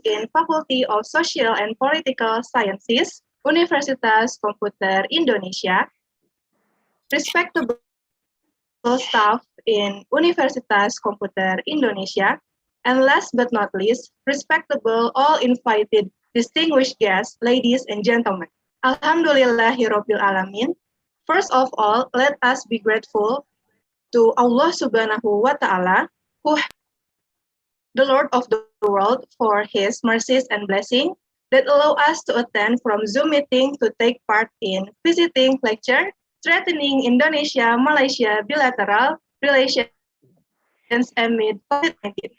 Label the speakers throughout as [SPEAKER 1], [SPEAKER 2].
[SPEAKER 1] in Faculty of Social and Political Sciences, Universitas Komputer Indonesia, respectable staff in Universitas Komputer Indonesia, and last but not least, respectable all invited distinguished guests, ladies and gentlemen. Alhamdulillahirabbil alamin. First of all, let us be grateful to Allah Subhanahu wa Ta'ala, who the Lord of the world, for His mercies and blessing that allow us to attend from Zoom meeting to take part in visiting lecture, strengthening Indonesia Malaysia Bilateral relations amid COVID-19.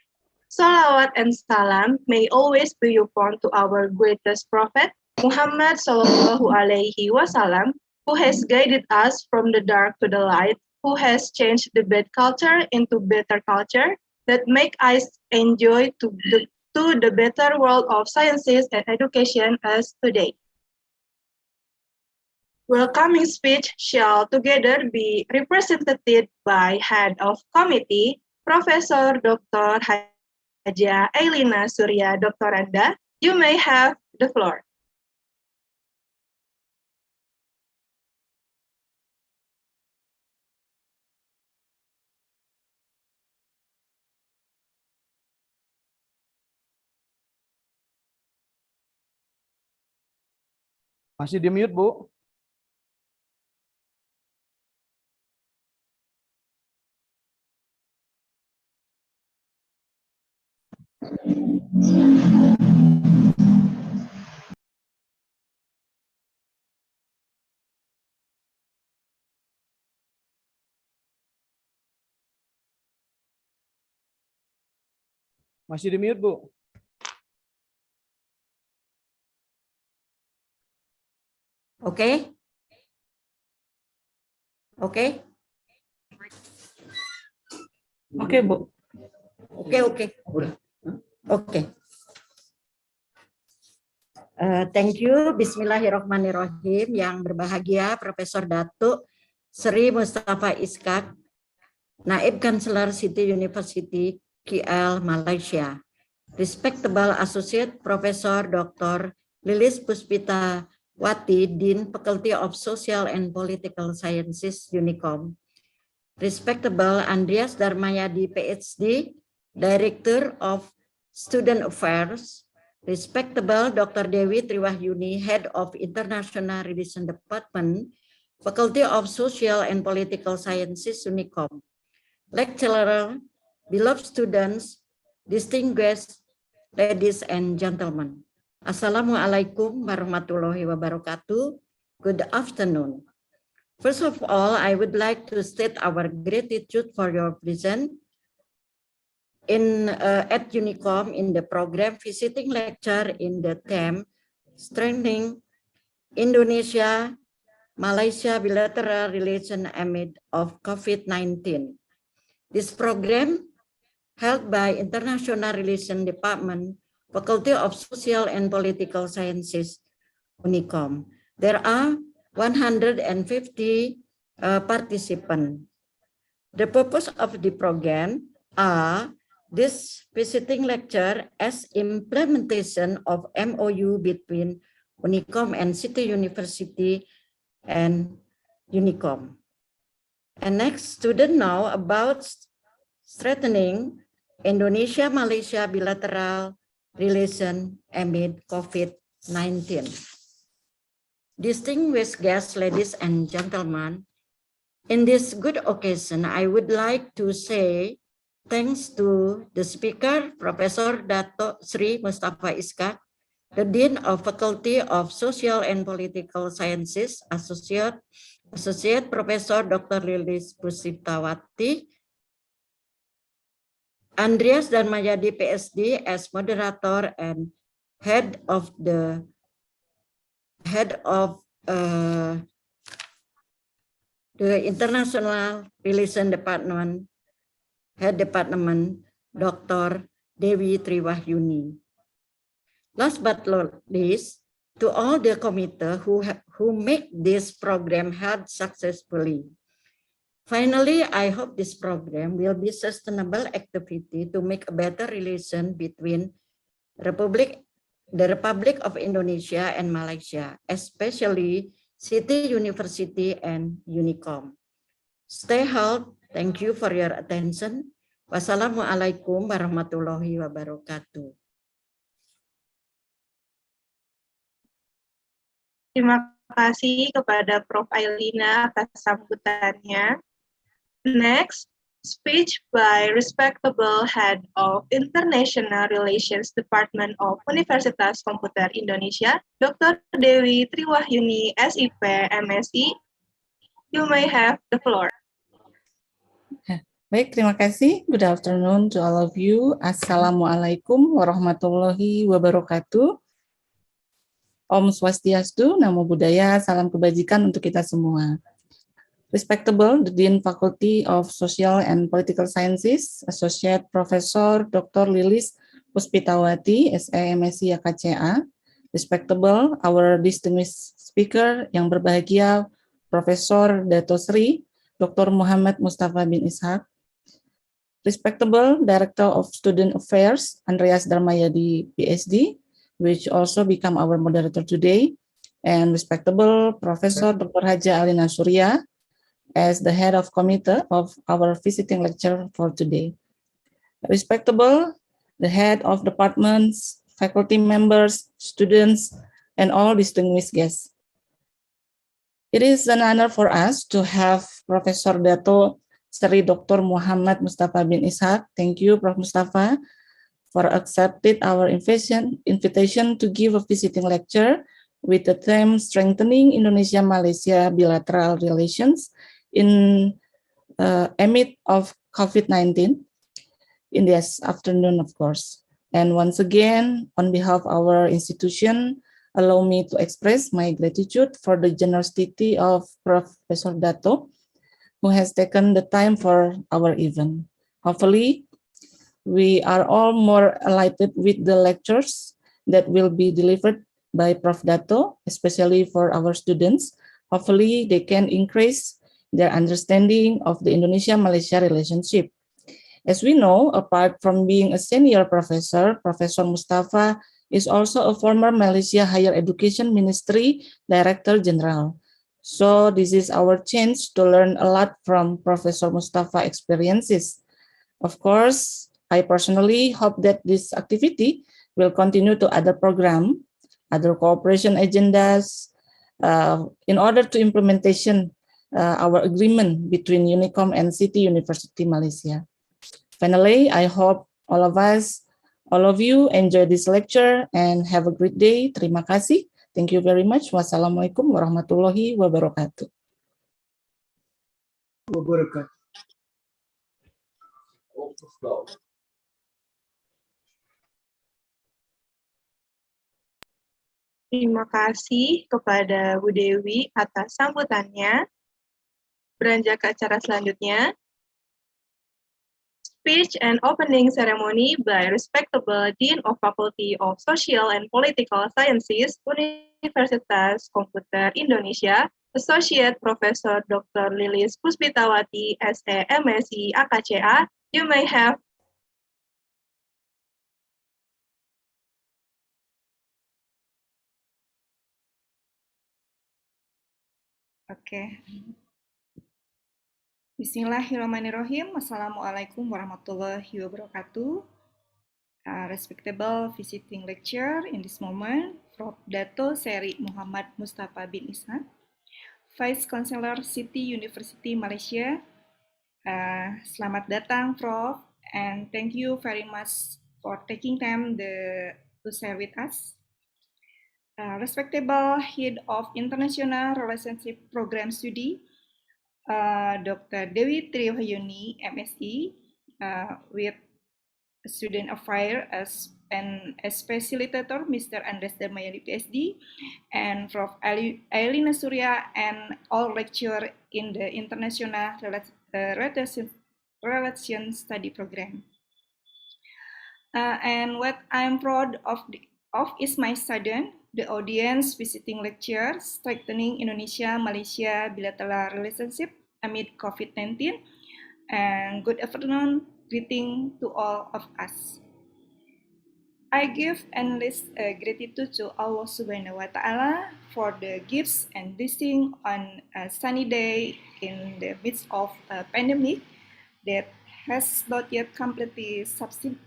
[SPEAKER 1] Salawat and salam may always be upon to our greatest prophet, Muhammad Sallallahu Alaihi Wasallam, who has guided us from the dark to the light, who has changed the bad culture into better culture, that make us enjoy to the better world of sciences and education as today. Welcoming speech shall together be represented by Head of Committee, Professor Dr. Haja Ailina Surya Doktoranda. You may have the floor.
[SPEAKER 2] Masih di mute, Bu. Masih di mute, Bu.
[SPEAKER 3] Oke. Oke.
[SPEAKER 2] Oke, Bu.
[SPEAKER 3] Oke. Thank you. Bismillahirrahmanirrahim. Yang berbahagia Profesor Dato Seri Mustafa Ishak, Naib Chancellor City University KL Malaysia. Respectable Associate Professor Dr. Lilis Puspita Wati, Dean Faculty of Social and Political Sciences, UNIKOM. Respectable Andrias Darmayadi, Ph.D., Director of Student Affairs. Respectable Dr. Dewi Triwahyuni, Head of International Relations Department, Faculty of Social and Political Sciences, UNIKOM. Lecturer, beloved students, distinguished ladies and gentlemen. Assalamualaikum warahmatullahi wabarakatuh. Good afternoon. First of all, I would like to state our gratitude for your presence at UNIKOM in the program visiting lecture in the theme Strengthening Indonesia Malaysia Bilateral Relations amid of COVID-19. This program, held by International Relations Department, Faculty of Social and Political Sciences, UNIKOM. There are 150 participants. The purpose of the program are this visiting lecture as implementation of MOU between UNIKOM and City University and UNIKOM. And next, students know about strengthening Indonesia Malaysia Bilateral relation amid COVID-19. Distinguished guests, ladies and gentlemen, in this good occasion, I would like to say thanks to the speaker, Professor Dato Sri Mustafa Ishak, the Dean of Faculty of Social and Political Sciences, Associate Professor Dr. Lilis Pusiptawati, Andrias Darmayadi, Ph.D. as moderator and head of the International Relations Department, Head Department, Dr. Dewi Triwahyuni. Last but not least, to all the committee who make this program held successfully. Finally, I hope this program will be sustainable activity to make a better relation between the Republic of Indonesia and Malaysia, especially City University and UNIKOM. Stay healthy. Thank you for your attention. Wassalamualaikum warahmatullahi wabarakatuh.
[SPEAKER 1] Terima kasih kepada Prof. Ailina atas sambutannya. Next, speech by respectable head of International Relations Department of Universitas Komputer Indonesia, Dr. Dewi Triwahyuni, SIP, MSc. You may have the floor.
[SPEAKER 4] Baik, terima kasih. Good afternoon to all of you. Assalamualaikum warahmatullahi wabarakatuh. Om Swastiastu, Namo Buddhaya, salam kebajikan untuk kita semua. Respectable the Dean Faculty of Social and Political Sciences, Associate Professor Dr. Lilis Puspitawati, SAMSc AKCA. Respectable our distinguished speaker yang berbahagia, Profesor Dato Seri, Dr. Mohamed Mustafa bin Ishak. Respectable Director of Student Affairs, Andrias Darmayadi, Ph.D., which also become our moderator today, and respectable Professor Dr. Haja Alina Surya as the head of committee of our visiting lecture for today. Respectable the head of departments, faculty members, students, and all distinguished guests. It is an honor for us to have Professor Dato Seri Dr. Muhammad Mustafa bin Ishak. Thank you, Prof. Mustafa, for accepting our invitation to give a visiting lecture with the theme Strengthening Indonesia Malaysia Bilateral Relations in amid of COVID-19 in this afternoon, of course. And once again, on behalf of our institution, allow me to express my gratitude for the generosity of Professor Dato, who has taken the time for our event. Hopefully, we are all more enlightened with the lectures that will be delivered by Prof. Dato, especially for our students. Hopefully, they can increase their understanding of the Indonesia-Malaysia relationship. As we know, apart from being a senior professor, Professor Mustafa is also a former Malaysia Higher Education Ministry Director General. So this is our chance to learn a lot from Professor Mustafa experiences. Of course, I personally hope that this activity will continue to other program, other cooperation agendas, in order to implementation our agreement between UNIKOM and City University Malaysia. Finally, I hope all of us, all of you enjoy this lecture and have a great day. Terima kasih. Thank you very much. Wassalamualaikum warahmatullahi wabarakatuh.
[SPEAKER 1] Terima kasih kepada Bu Dewi atas sambutannya. Beranjak ke acara selanjutnya. Speech and opening ceremony by respectable Dean of Faculty of Social and Political Sciences, Universitas Komputer Indonesia, Associate Professor Dr. Lilis Puspitawati, SE MSc AKCA. You may have.
[SPEAKER 5] Oke. Bismillahirrahmanirrahim. Assalamualaikum warahmatullahi wabarakatuh. Respectable visiting lecturer in this moment, Prof. Dato Seri Muhammad Mustafa bin Ishak, Vice Chancellor City University Malaysia. Selamat datang, Prof. And thank you very much for taking time to share with us. Respectable Head of International Relationship Program Study, Dr. Dewi Triwahyuni, MSc, with Student Affairs and as Facilitator, Mr. Andrias Darmayadi, Ph.D., and Prof. Ailina Surya, and all lecturer in the International Relations Study Program. And what I'm proud of is my student, the audience visiting lecture, Strengthening Indonesia-Malaysia Bilateral Relationship amid COVID-19, and good afternoon, greeting to all of us. I give endless gratitude to Allah Subhanahu wa Ta'ala for the gifts and blessing on a sunny day in the midst of a pandemic that has not yet completely subsided.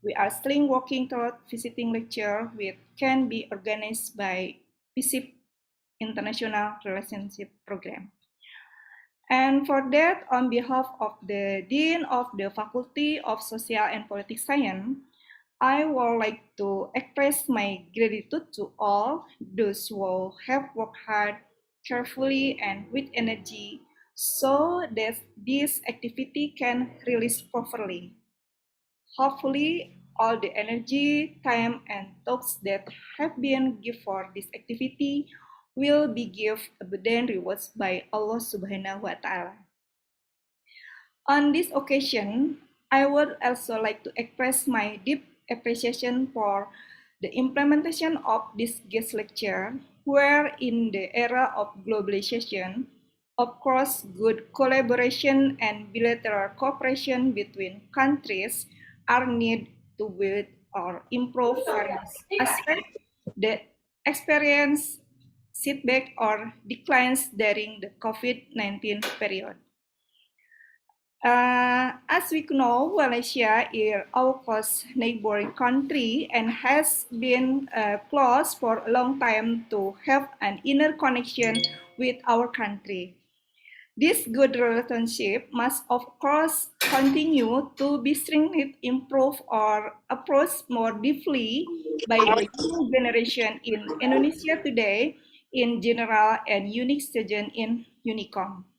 [SPEAKER 5] We are still working toward visiting lecture which can be organized by PSIP International Relationship Program. And for that, on behalf of the Dean of the Faculty of Social and Political Science, I would like to express my gratitude to all those who have worked hard, carefully, and with energy so that this activity can release properly. Hopefully, all the energy, time, and thoughts that have been given for this activity will be given abundant rewards by Allah Subhanahu wa Ta'ala. On this occasion, I would also like to express my deep appreciation for the implementation of this guest lecture, where in the era of globalization, of course, good collaboration and bilateral cooperation between countries are needed to build or improve various aspects that experience setback or declines during the COVID-19 period. As we know, Malaysia is our close neighboring country and has been close for a long time to have an inner connection with our country. This good relationship must, of course, continue to be strengthened, improved, or approached more deeply by the young generation in Indonesia today in general and unique students in UNIKOM.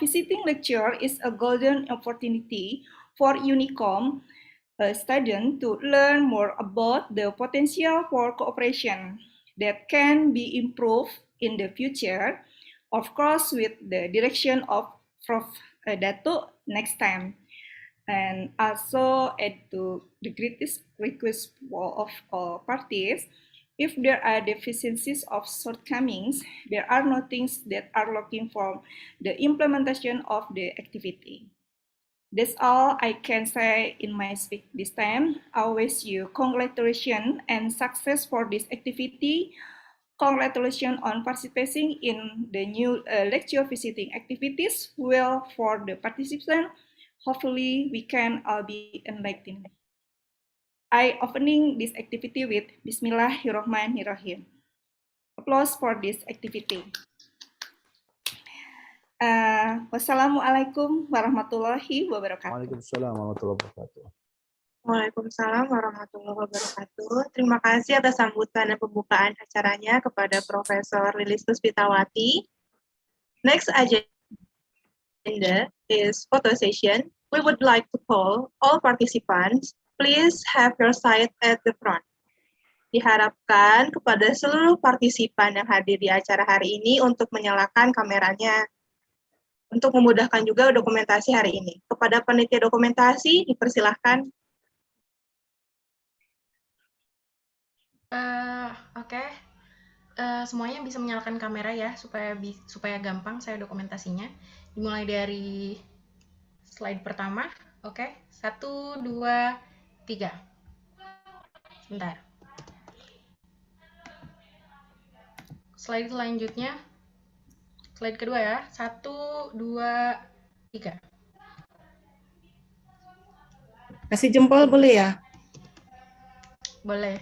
[SPEAKER 5] Visiting lecture is a golden opportunity for UNIKOM students to learn more about the potential for cooperation that can be improved in the future, of course, with the direction of Prof. Dato next time. And also add to the greatest request of all parties, if there are deficiencies or shortcomings, there are no things that are looking for the implementation of the activity. That's all I can say in my speech this time. I wish you congratulations and success for this activity. Congratulations on participating in the new lecture visiting activities. Well, for the participants, hopefully we can all be enlightened. I opening this activity with Bismillahirrahmanirrahim. Applause for this activity. Wassalamualaikum warahmatullahi wabarakatuh.
[SPEAKER 2] Waalaikumsalam warahmatullahi wabarakatuh.
[SPEAKER 1] Waalaikumsalam warahmatullahi wabarakatuh. Terima kasih atas sambutan dan pembukaan acaranya kepada Profesor Lilis Puspitawati. Next agenda is photo session. We would like to call all participants. Please have your side at the front. Diharapkan kepada seluruh partisipan yang hadir di acara hari ini untuk menyalakan kameranya untuk memudahkan juga dokumentasi hari ini. Kepada panitia dokumentasi, dipersilahkan.
[SPEAKER 6] Oke. Semuanya bisa menyalakan kamera ya, supaya gampang saya dokumentasinya. Dimulai dari slide pertama. Oke, 1, 2, 3. Sebentar. Slide selanjutnya. Slide kedua ya. 1, 2, 3.
[SPEAKER 4] Kasih jempol boleh ya?
[SPEAKER 6] Boleh.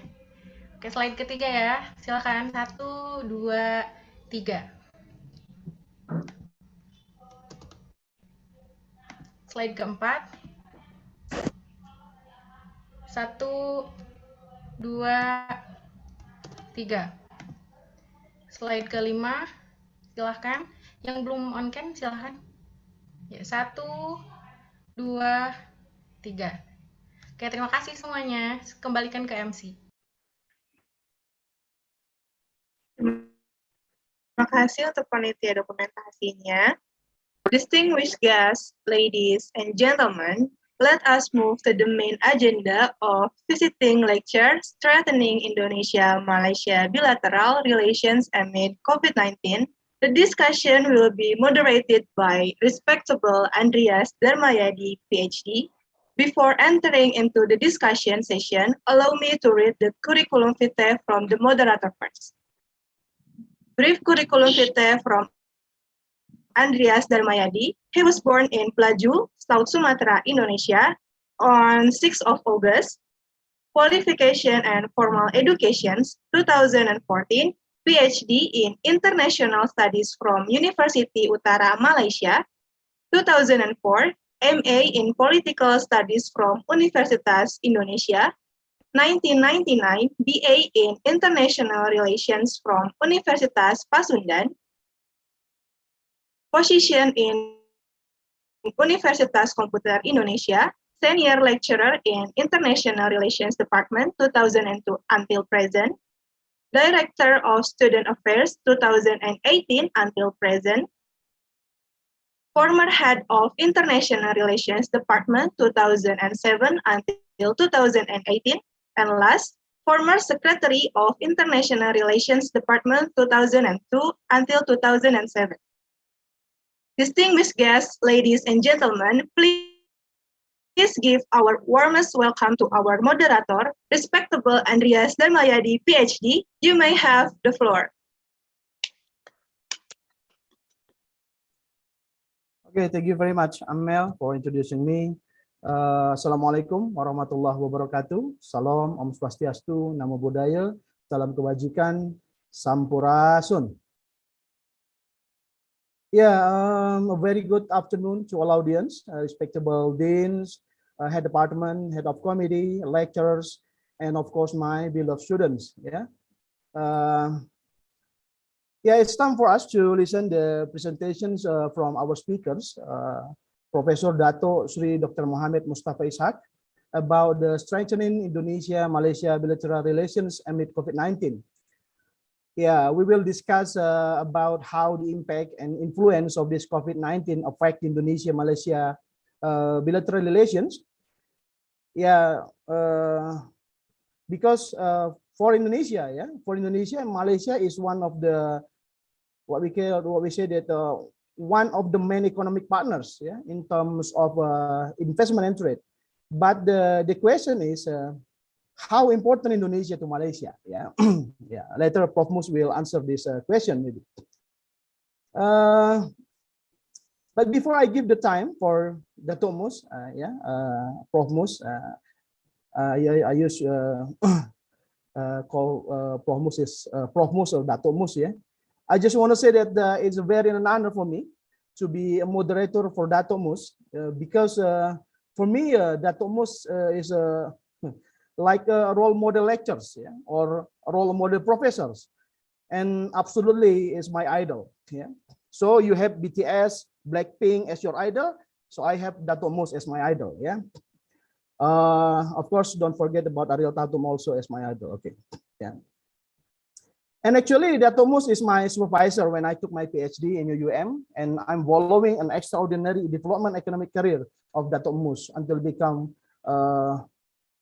[SPEAKER 6] Oke, slide ketiga ya. Silakan. 1, 2, 3. Slide keempat. 1, 2, 3. Slide kelima. Silahkan. Yang belum on cam silahkan. Ya, 1, 2, 3. Oke, terima kasih semuanya. Kembalikan ke MC.
[SPEAKER 1] Terima kasih untuk panitia dokumentasinya. Distinguished guests, ladies and gentlemen, let us move to the main agenda of visiting lecture, Strengthening Indonesia Malaysia Bilateral Relations amid COVID-19. The discussion will be moderated by respectable Andrias Darmayadi, Ph.D. Before entering into the discussion session, allow me to read the curriculum vitae from the moderator first. Brief curriculum vitae from Andrias Darmayadi. He was born in Pelaju, South Sumatra, Indonesia on 6th of August. Qualification and Formal Educations, 2014, Ph.D. in International Studies from University Utara Malaysia, 2004, MA in Political Studies from Universitas Indonesia, 1999, BA in International Relations from Universitas Pasundan, position in Universitas Komputer Indonesia, Senior Lecturer in International Relations Department 2002 until present, Director of Student Affairs 2018 until present, former Head of International Relations Department 2007 until 2018, and last, former Secretary of International Relations Department 2002 until 2007. Distinguished guests, ladies and gentlemen, please give our warmest welcome to our moderator, respectable Andrias Darmayadi, Ph.D. You may have the floor.
[SPEAKER 2] Okay, thank you very much, Amel, for introducing me. Assalamualaikum warahmatullahi wabarakatuh. Salam, Om Swastiastu, Namo Buddhaya, Salam Kebajikan, Sampurasun. Yeah, a very good afternoon to all audience, respectable deans, head department, head of committee, lecturers, and of course my beloved students. Yeah, it's time for us to listen the presentations from our speakers, Professor Dato Sri Dr. Mohamed Mustafa Ishak, about the strengthening Indonesia Malaysia bilateral relations amid COVID-19. Yeah, we will discuss about how the impact and influence of this COVID-19 affect Indonesia Malaysia bilateral relations. Yeah, because for Indonesia, Malaysia is one of the what we say that one of the main economic partners, yeah, in terms of investment and trade. But the question is, how important Indonesia to Malaysia? Yeah, yeah. Later, Prof. Mus will answer this question maybe. But before I give the time for Dato Mus, Prof. Mus, I use call Prof. Mus is Prof. Mus or Dato Mus. Yeah, I just want to say that it's a very an honor for me to be a moderator for Dato Mus because for me Dato Mus is a like role model lectures, yeah, or role model professors, and absolutely is my idol. Yeah, so you have BTS, Blackpink as your idol, so I have Dato Mus as my idol. Yeah, of course, don't forget about Ariel Tatum also as my idol. Okay, yeah. And actually, Dato Mus is my supervisor when I took my PhD in UUM, and I'm following an extraordinary development economic career of Dato Mus until become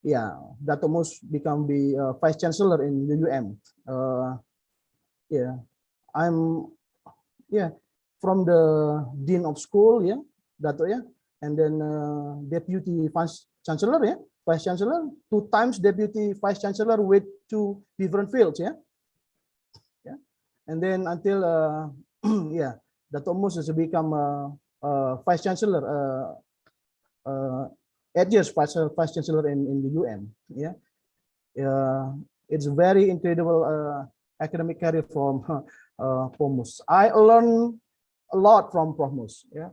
[SPEAKER 2] Dato Mus become the Vice Chancellor in UUM. I'm from the Dean of School, yeah, Dato, yeah, and then Deputy Vice Chancellor, yeah, Vice Chancellor, 2 times Deputy Vice Chancellor with 2 different fields, yeah, yeah, and then until Dato Mus has become Vice Chancellor. 8 years Vice Chancellor in the UM. Yeah, it's very incredible academic career from Prof. Mus. I learned a lot from Prof. Mus. Yeah,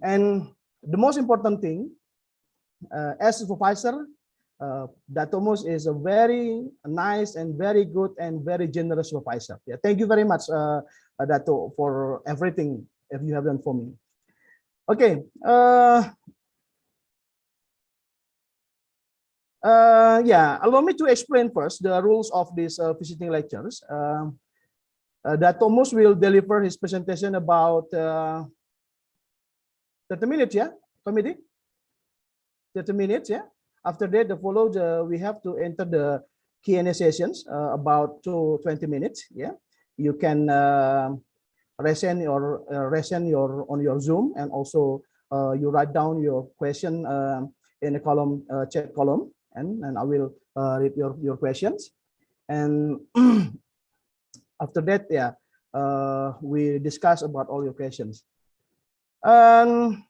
[SPEAKER 2] and the most important thing, as a supervisor, Dato Mus is a very nice and very good and very generous supervisor. Yeah, thank you very much, Dato, for everything that you have done for me. Okay. Allow me to explain first the rules of these visiting lectures. Dato Mus will deliver his presentation about 30 minutes, yeah, committee? 30 minutes, yeah. After that, we have to enter the Q&A sessions about 20 minutes, yeah. You can resend on your Zoom, and also you write down your question in the column, chat column, and I will read your questions. And after that, yeah, we discuss about all your questions. And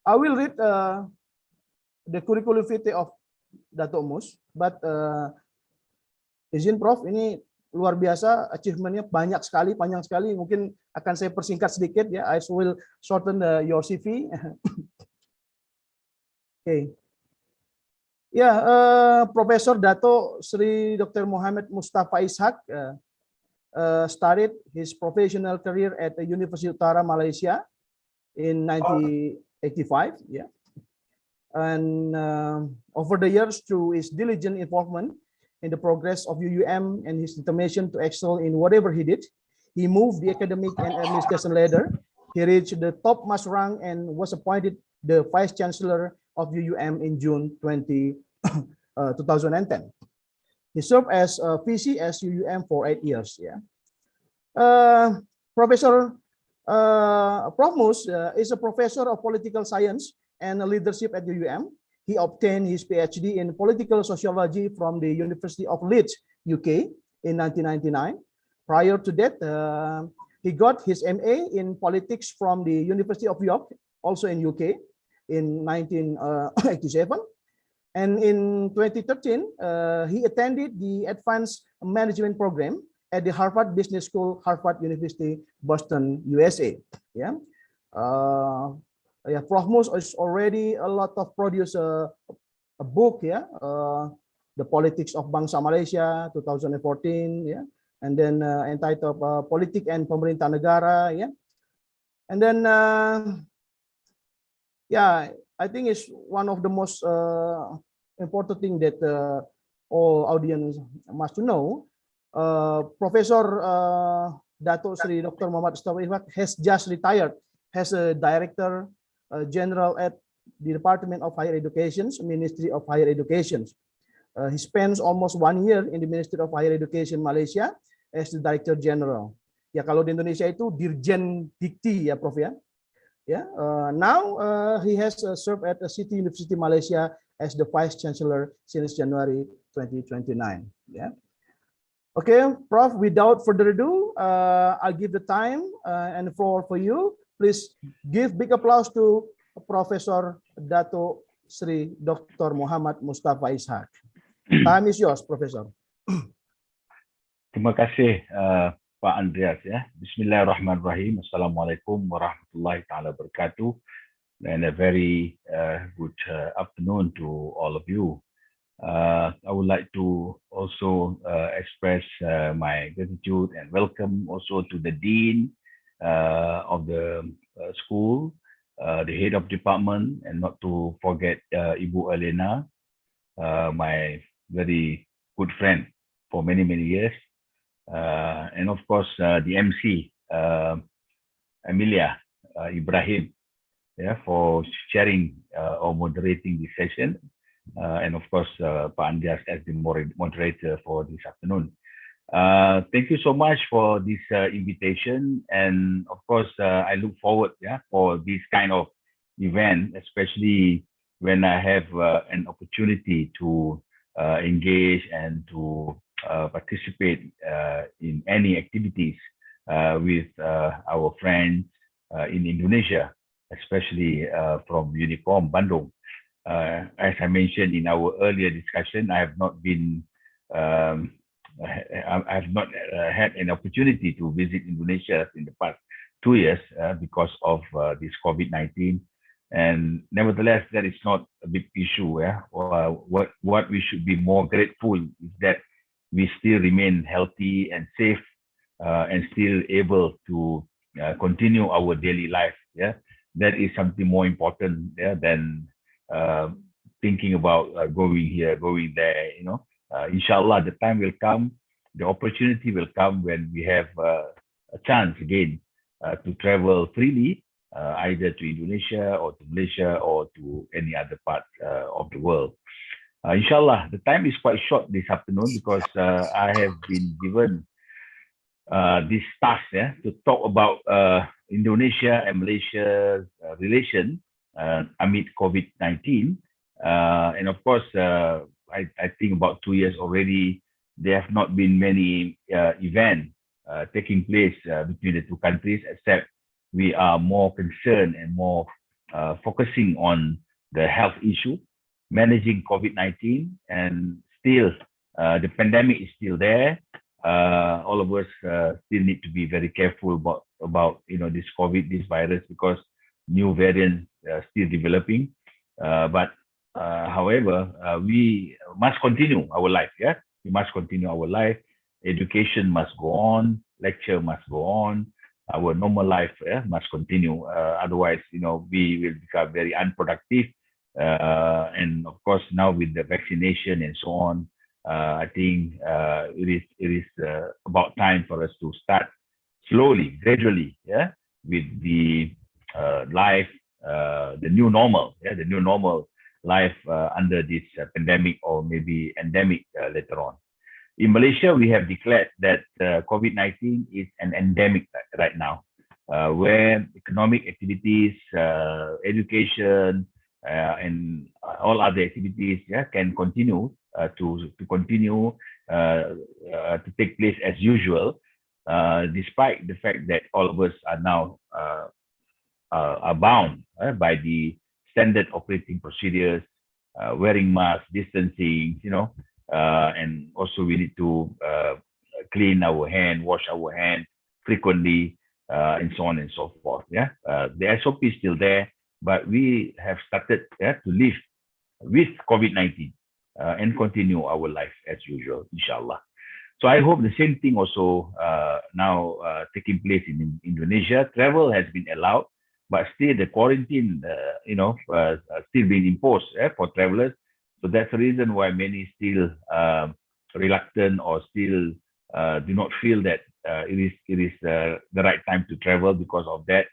[SPEAKER 2] I will read the curriculum vitae of Dato Mus, but izin Prof, ini luar biasa, achievementnya banyak sekali, panjang sekali. Mungkin akan saya persingkat sedikit ya. I will shorten your CV. Okay. Yeah, Professor Dato Seri Dr. Mohamed Mustafa Ishak started his professional career at the University Utara Malaysia in 1985. Yeah, and over the years, through his diligent involvement in the progress of UUM and his determination to excel in whatever he did, he moved the academic and administration ladder. He reached the topmost rank and was appointed the Vice Chancellor of UUM in June 2010. He served as VC at UUM for 8 years. Yeah, Professor Prof Mus is a professor of political science and leadership at UUM. He obtained his Ph.D. in political sociology from the University of Leeds, UK in 1999. Prior to that, he got his MA in politics from the University of York, also in UK, in 1987. And in 2013, he attended the Advanced Management Program at the Harvard Business School, Harvard University, Boston, USA. Yeah. Yeah, Prof Mus is already a lot of produce a book, yeah, The Politics of Bangsa Malaysia, 2014, yeah, and then entitled Politik and Pemerintah Negara, yeah, and then yeah, I think it's one of the most important thing that all audience must know. Professor Dato Seri Dr. Muhammad Mustafa has just retired as a Director General at the Department of Higher Education, Ministry of Higher Education. He spends almost 1 year in the Ministry of Higher Education Malaysia as the Director General. Ya, kalau di Indonesia itu Dirjen Dikti ya Prof ya. Yeah, now he has served at the City University Malaysia as the Vice Chancellor since January 2029. Yeah. Okay, Prof, without further ado, I'll give the time and the floor for you. Please give big applause to Professor Dato Seri Dr. Muhammad Mustafa Ishak. Time is yours, Professor.
[SPEAKER 7] Terima kasih Pak Andrias ya. Bismillahirrahmanirrahim. Assalamualaikum warahmatullahi taala wabarakatuh. And a very good afternoon to all of you. I would like to also express my gratitude and welcome also to the Dean of the school, the head of department, and not to forget Ibu Elena, my very good friend for many years, and of course the MC Amelia Ibrahim, yeah, for sharing or moderating this session, and of course Pak Andrias as the moderator for this afternoon. Thank you so much for this invitation, and of course I look forward, yeah, for this kind of event, especially when I have an opportunity to engage and to participate in any activities with our friends in Indonesia, especially from UNIKOM Bandung. As I mentioned in our earlier discussion, I have not been I've not had an opportunity to visit Indonesia in the past 2 years because of this COVID-19, and nevertheless, that is not a big issue. Yeah, what we should be more grateful is that we still remain healthy and safe, and still able to continue our daily life. Yeah, that is something more important, yeah, than thinking about going here, going there. You know. Inshallah, the time will come, the opportunity will come when we have a chance again to travel freely, either to Indonesia or to Malaysia or to any other part of the world. Inshallah, the time is quite short this afternoon because I have been given this task, yeah, to talk about Indonesia and Malaysia's relation amid COVID-19. And of course, I think about 2 years already, there have not been many events taking place between the two countries, except we are more concerned and more focusing on the health issue, managing COVID-19, and still the pandemic is still there. All of us still need to be very careful about this COVID, this virus, because new variants still developing. But however, we must continue our life. Yeah, we must continue our life. Education must go on. Lecture must go on. Our normal life must continue. Otherwise, we will become very unproductive. And of course, now with the vaccination and so on, I think it is about time for us to start slowly, gradually, with the life, the new normal, the new normal life under this pandemic or maybe endemic later on. In Malaysia, we have declared that COVID-19 is an endemic right now, where economic activities, education, and all other activities can continue to take place as usual, despite the fact that all of us are now are bound by the standard operating procedures, wearing masks, distancing, and also we need to clean our hand, wash our hands frequently, and so on and so forth. The SOP is still there, but we have started to live with COVID-19 and continue our life as usual, inshallah. So I hope the same thing also now taking place in Indonesia. Travel has been allowed, but still the quarantine, still being imposed for travelers. So that's the reason why many still reluctant or still do not feel that it is the right time to travel. Because of that,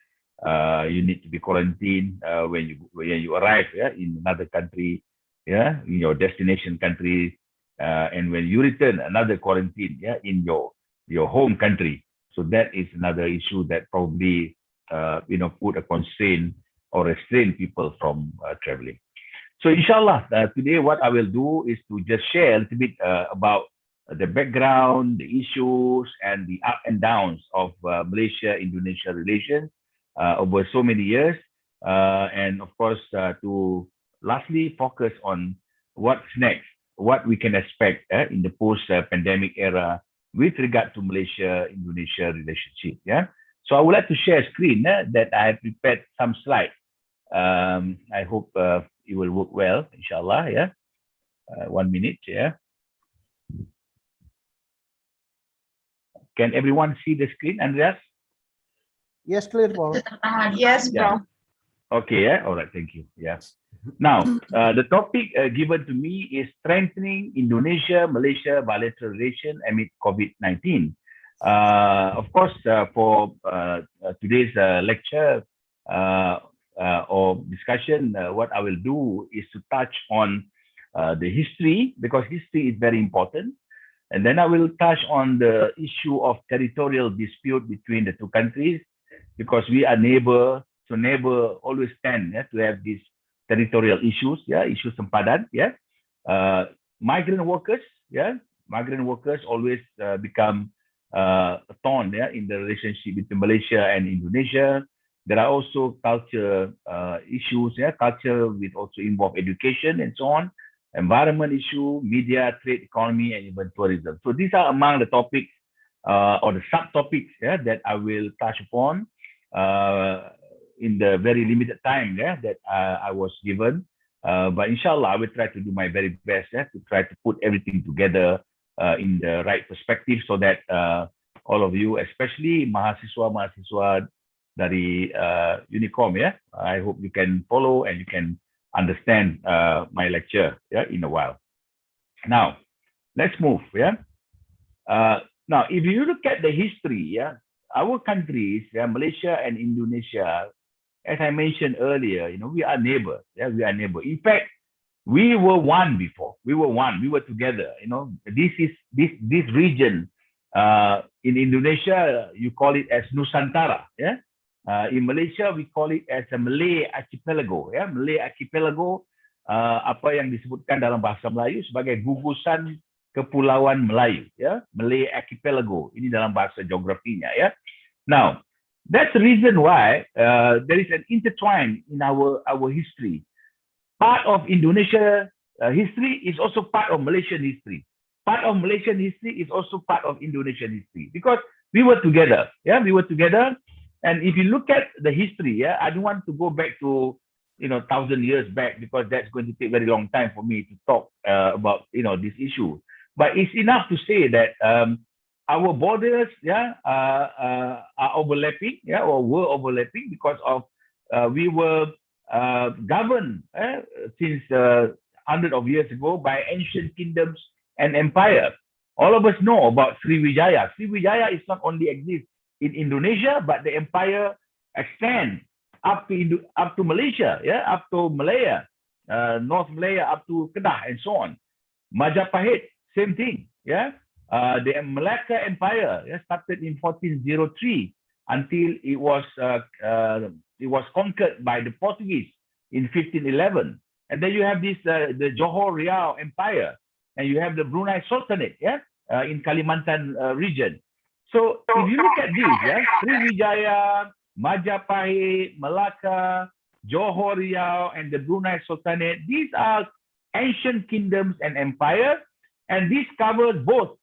[SPEAKER 7] you need to be quarantined when you arrive in another country, in your destination country, and when you return, another quarantine in your home country. So that is another issue that probably put a constraint or restrain people from traveling. So inshallah, today what I will do is to just share a little bit about the background, the issues, and the up and downs of Malaysia-Indonesia relations over so many years. And of course, to lastly focus on what's next, what we can expect in the post-pandemic era with regard to Malaysia-Indonesia relationship. So I would like to share a screen that I have prepared some slides. I hope it will work well, inshallah. 1 minute. Can everyone see the screen, Andrias?
[SPEAKER 2] Yes, clear, Prof.
[SPEAKER 1] Yes, Prof.
[SPEAKER 7] Okay, all right, thank you. Now, the topic given to me is strengthening Indonesia-Malaysia bilateral relation amid COVID-19. Of course, for today's lecture or discussion, what I will do is to touch on the history, because history is very important. And then I will touch on the issue of territorial dispute between the two countries, because we are neighbor, so neighbor always tend to have these territorial issues, issues sempadan, migrant workers, migrant workers always become a thorn in the relationship between Malaysia and Indonesia. There are also culture issues, culture will also involve education and so on, environment issue, media, trade, economy, and even tourism. So these are among the topics or the subtopics that I will touch upon in the very limited time that I was given. But inshallah, I will try to do my very best to try to put everything together in the right perspective, so that all of you, especially mahasiswa dari UNIKOM, I hope you can follow and you can understand my lecture in a while. Now, let's move. Now, if you look at the history, our countries, Malaysia and Indonesia, as I mentioned earlier, we are neighbors. We are neighbors. In fact, we were one before. We were one. We were together. This region in Indonesia, you call it as Nusantara. In Malaysia, we call it as a Malay archipelago. Malay archipelago apa yang disebutkan dalam bahasa Melayu sebagai gugusan Kepulauan Melayu, ya, Malay Archipelago. Ini dalam bahasa geografinya, ya. Now, that's the reason why there is an intertwine in our history. Part of Indonesia history is also part of Malaysian history. Part of Malaysian history is also part of Indonesian history because we were together. Yeah, we were together. And if you look at the history, yeah, I don't want to go back to 1,000 years back because that's going to take very long time for me to talk about this issue. But it's enough to say that our borders, yeah, are overlapping, yeah, or were overlapping because of we were governed since hundreds of years ago by ancient kingdoms and empire. All of us know about Sriwijaya. Sriwijaya is not only exist in Indonesia, but the empire extends up to Malaysia, yeah, up to Malaya, North Malaya, up to Kedah, and so on. Majapahit, same thing, yeah. The Malacca Empire started in 1403 until it was conquered by the Portuguese in 1511. And then you have this the Johor Riau Empire, and you have the Brunei Sultanate, yeah, in Kalimantan region. So if you look at this, yeah, Sriwijaya, Majapahit, Malacca, Johor Riau, and the Brunei Sultanate, these are ancient kingdoms and empires, and this covers both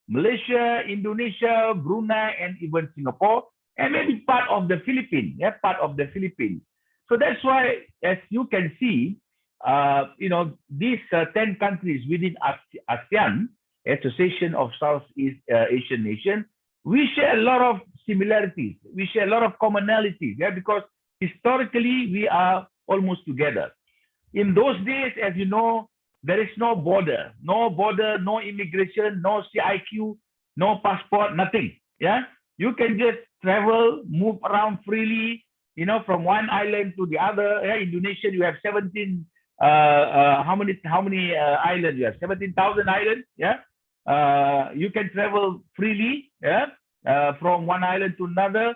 [SPEAKER 7] Malaysia, Indonesia, Brunei, and even Singapore, and maybe part of the Philippines, yeah, part of the Philippines. So that's why, as you can see, these 10 countries within ASEAN, Association of Southeast Asian Nations, we share a lot of similarities. We share a lot of commonalities, yeah, because historically we are almost together. In those days, as you know, there is no border, no immigration, no CIQ, no passport, nothing. Yeah, you can just travel, move around freely, from one island to the other. Yeah, Indonesia, you have 17. How many islands you have? 17,000 islands. Yeah, you can travel freely. Yeah, from one island to another.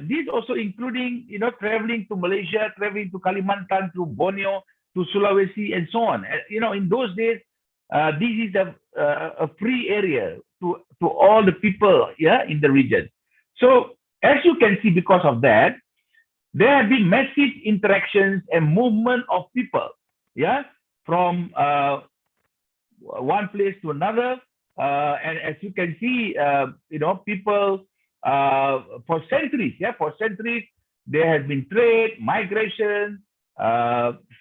[SPEAKER 7] This also including traveling to Malaysia, traveling to Kalimantan, to Borneo, to Sulawesi, and so on. In those days, this is a free area to all the people, yeah, in the region. So as you can see, because of that, there have been massive interactions and movement of people, yeah, from one place to another. And as you can see, people for centuries, there has been trade, migration,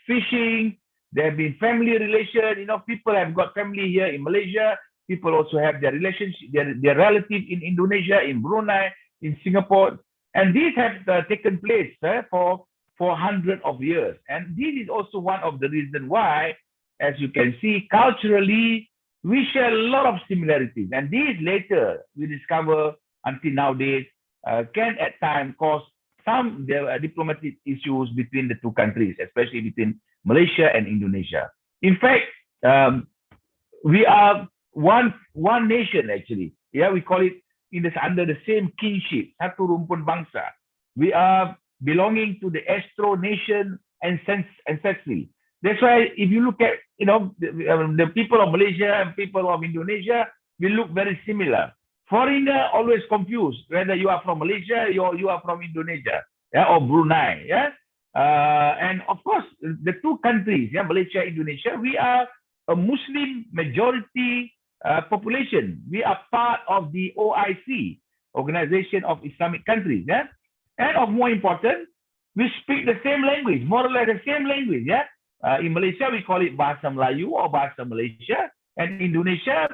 [SPEAKER 7] fishing. There have been family relation. People have got family here in Malaysia. People also have their relationship, their relatives in Indonesia, in Brunei, in Singapore, and these have taken place for hundreds of years. And this is also one of the reasons why, as you can see, culturally we share a lot of similarities. And these later we discover until nowadays can at times cause some diplomatic issues between the two countries, especially between Malaysia and Indonesia. In fact, we are one nation actually. Yeah, we call it under the same kingship, satu rumpun bangsa. We are belonging to the Astro nation ancestry. That's why if you look at the people of Malaysia and people of Indonesia, we look very similar. Foreigner always confused whether you are from Malaysia or you are from Indonesia, yeah, or Brunei, yeah. And of course, the two countries, yeah, Malaysia, Indonesia, we are a Muslim majority population. We are part of the OIC, Organization of Islamic Countries, yeah. And of more important, we speak the same language, more or less the same language, yeah. In Malaysia, we call it Bahasa Melayu or Bahasa Malaysia. And Indonesia,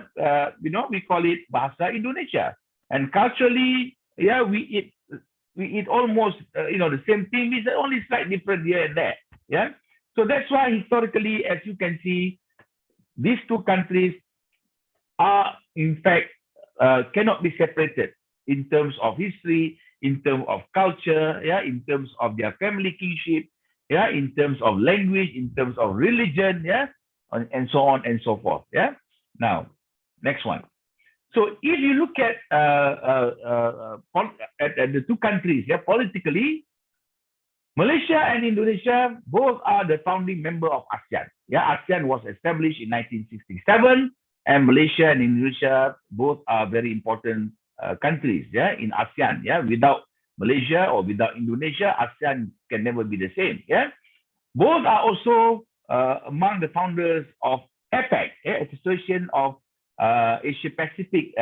[SPEAKER 7] we call it Bahasa Indonesia. And culturally, yeah, we eat almost, the same thing. It's only slightly different here and there, yeah. So that's why historically, as you can see, these two countries are, in fact, cannot be separated in terms of history, in terms of culture, yeah, in terms of their family kingship, yeah, in terms of language, in terms of religion, yeah, and so on and so forth, yeah. Now, next one. So if you look at the two countries, yeah, politically, Malaysia and Indonesia both are the founding member of ASEAN. Yeah, ASEAN was established in 1967, and Malaysia and Indonesia both are very important countries. Yeah, in ASEAN. Yeah, without Malaysia or without Indonesia, ASEAN can never be the same. Yeah, both are also among the founders of APEC, yeah, Association of Asia Pacific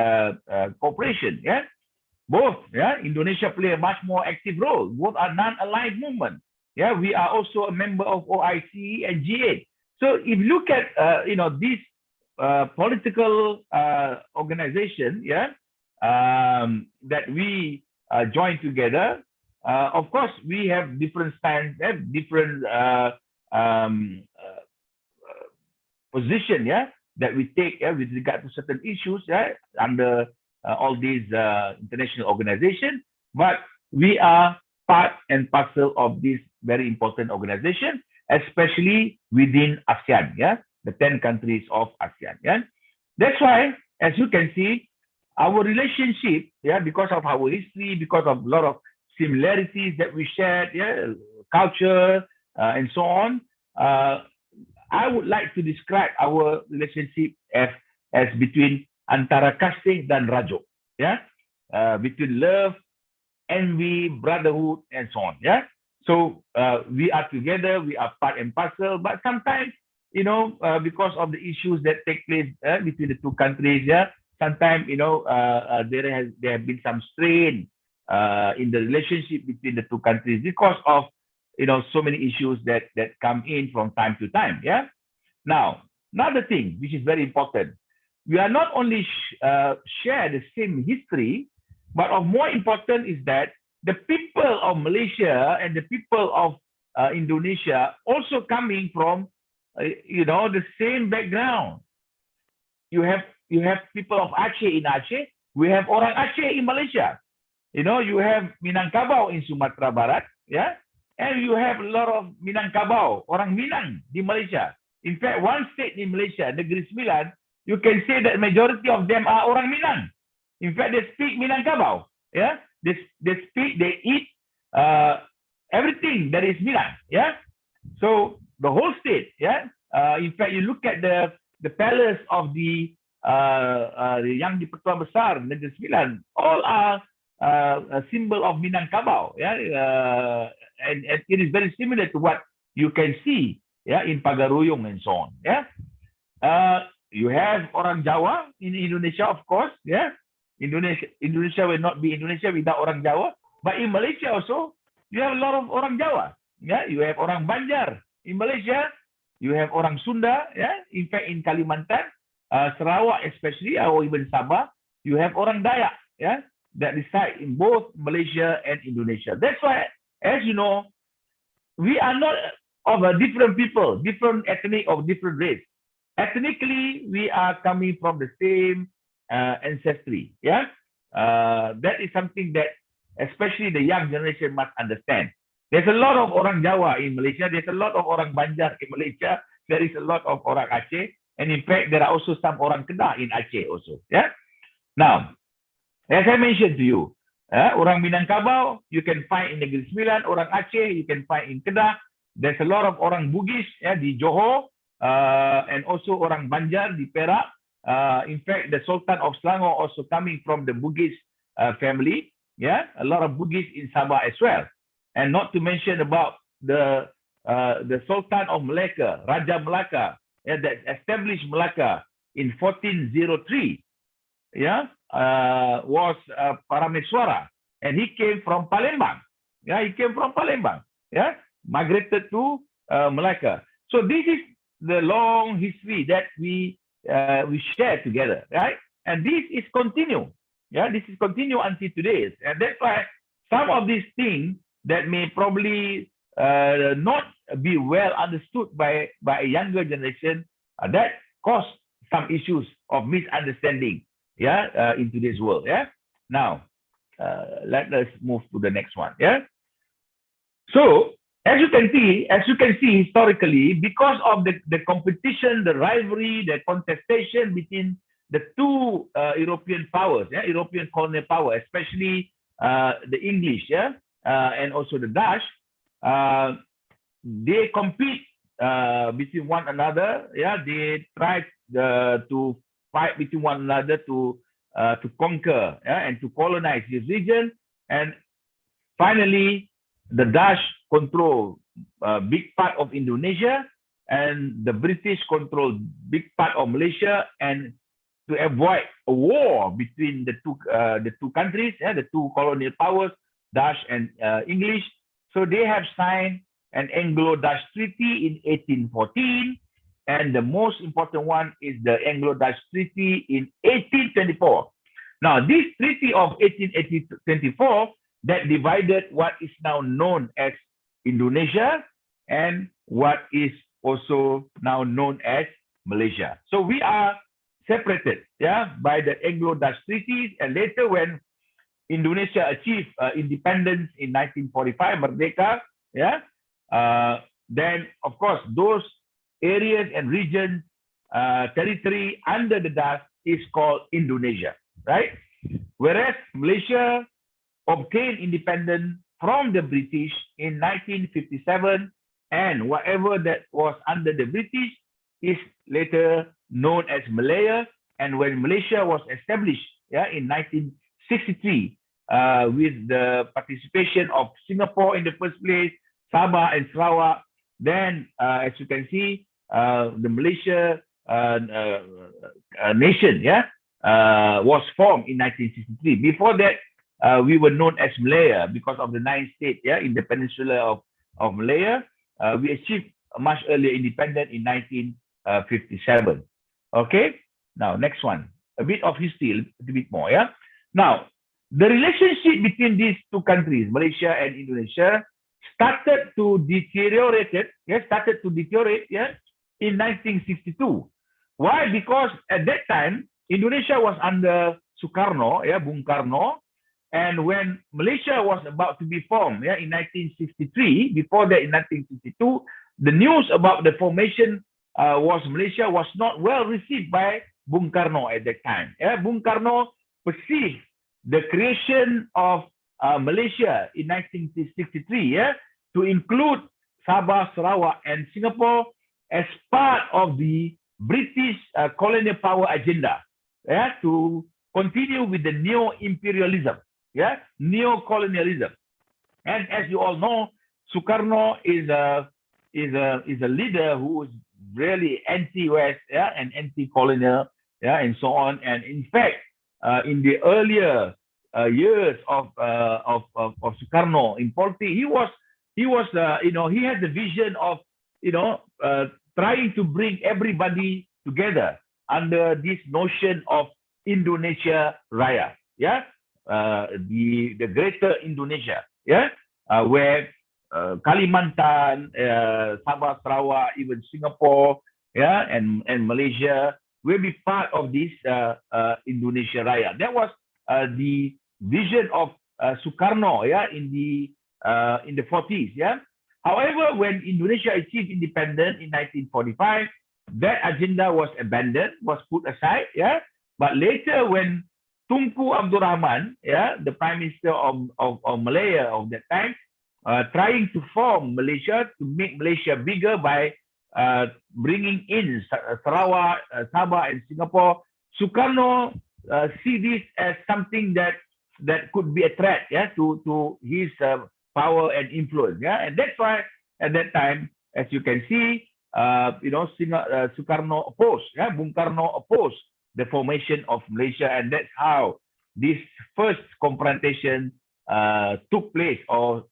[SPEAKER 7] Cooperation. Yeah. Both, yeah, Indonesia play a much more active role. Both are non-aligned movement. Yeah, we are also a member of OIC and G8. So if you look at this political organization, yeah, that we join together. Of course, we have different stands, different position, yeah, that we take, yeah, with regard to certain issues, yeah, under all these international organizations, but we are part and parcel of this very important organization, especially within ASEAN, yeah, the 10 countries of ASEAN, yeah. That's why, as you can see, our relationship, yeah, because of our history, because of a lot of similarities that we shared, yeah, culture, and so on, I would like to describe our relationship as between antara kasih dan rajuk, yeah, between love, envy, brotherhood, and so on, yeah. So we are together, we are part and parcel, but sometimes, because of the issues that take place between the two countries, yeah, sometimes, there have been some strain in the relationship between the two countries because of, so many issues that come in from time to time, yeah. Now, another thing which is very important, we are not only share the same history, but of more important is that the people of Malaysia and the people of Indonesia also coming from, the same background. You have people of Aceh in Aceh. We have orang Aceh in Malaysia. You have Minangkabau in Sumatera Barat, yeah, and you have a lot of Minangkabau, orang Minang di Malaysia. In fact, one state in Malaysia, Negeri Sembilan, you can say that majority of them are orang Minang. In fact, they speak Minangkabau. Yeah, they eat everything that is Minang. Yeah, so the whole state. Yeah, in fact, you look at the palace of the Yang di-Pertuan Besar Negeri Sembilan, all are a symbol of Minangkabau. Yeah, and it is very similar to what you can see, yeah, in Pagaruyung and so on. Yeah. You have orang Jawa in Indonesia, of course, yeah. Indonesia will not be Indonesia without orang Jawa, but in Malaysia also, you have a lot of orang Jawa, yeah. You have orang Banjar in Malaysia, you have orang Sunda, yeah. In fact, in Kalimantan, Sarawak especially, or even Sabah, you have orang Dayak, yeah, that reside in both Malaysia and Indonesia. That's why, as you know, we are not of a different people, different ethnic or different race. Ethnically, we are coming from the same ancestry. Yeah, that is something that especially the young generation must understand. There's a lot of orang Jawa in Malaysia. There's a lot of orang Banjar in Malaysia. There is a lot of orang Aceh, and in fact, there are also some orang Kedah in Aceh also. Yeah. Now, as I mentioned to you, orang Minangkabau you can find in Negeri Sembilan. Orang Aceh you can find in Kedah. There's a lot of orang Bugis, yeah, di Johor. And also orang Banjar di Perak. In fact, the Sultan of Selangor also coming from the Bugis family. Yeah, a lot of Bugis in Sabah as well. And not to mention about the Sultan of Malacca, Raja Malacca, yeah, that established Malacca in 1403. Yeah, was Parameswara, and he came from Palembang. Yeah, he came from Palembang. Yeah, migrated to Malacca. So this is the long history that we share together, right? And this is continue. Yeah, this is continue until today. And that's why some of these things that may probably not be well understood by a younger generation, that cause some issues of misunderstanding, yeah, in today's world. Yeah. Now, let us move to the next one. Yeah. So, as you can see historically, because of the competition, the rivalry, the contestation between the two European powers, yeah, European colonial power, especially the English, yeah, and also the Dutch, they compete between one another. Yeah, they try to fight between one another to conquer, and to colonize this region. And finally, the Dutch control a big part of Indonesia, and the British control big part of Malaysia. And to avoid a war between the two countries, the two colonial powers, Dutch and English, so they have signed an Anglo-Dutch treaty in 1814, and the most important one is the Anglo-Dutch treaty in 1824. Now, this treaty of 1824 that divided what is now known as Indonesia and what is also now known as Malaysia. So we are separated, by the Anglo-Dutch treaties. And later, when Indonesia achieved independence in 1945, Merdeka, then of course those areas and regions, territory under the Dutch is called Indonesia, right? Whereas Malaysia obtained independence from the British in 1957, and whatever that was under the British is later known as Malaya. And when Malaysia was established, in 1963, with the participation of Singapore in the first place, Sabah and Sarawak, then as you can see, the Malaysia nation, was formed in 1963. Before that, we were known as Malaya because of the 9 states, in the peninsula of Malaya. We achieved a much earlier independence in 1957. Okay, now next one, a bit of history, a little bit more. Now, the relationship between these two countries, Malaysia and Indonesia, started to deteriorate. In 1962. Why? Because at that time Indonesia was under Sukarno, Bung Karno, and when Malaysia was about to be formed, in 1963, before that in 1962, the news about the formation was Malaysia was not well received by Bung Karno at that time. Bung Karno perceived the creation of Malaysia in 1963, to include Sabah, Sarawak, and Singapore as part of the British colonial power agenda, to continue with the neo-imperialism, neo-colonialism. And as you all know, Sukarno is a leader who is really anti-West, and anti-colonial, and so on. And in fact, in the earlier years of Sukarno in politics, he had the vision of trying to bring everybody together under this notion of Indonesia Raya, the greater Indonesia, where Kalimantan, Sabah, Sarawak, even Singapore, and Malaysia will be part of this Indonesia Raya. That was the vision of Sukarno, in the 40s, However, when Indonesia achieved independence in 1945, that agenda was abandoned, was put aside, But later, when Tunku Abdul Rahman, the Prime Minister of Malaya of that time, trying to form Malaysia, to make Malaysia bigger by bringing in Sarawak, Sabah, and Singapore, Sukarno see this as something that could be a threat, to his power and influence, and that's why at that time, as you can see, Sukarno opposed, Bung Karno opposed the formation of Malaysia, and that's how this first confrontation took place or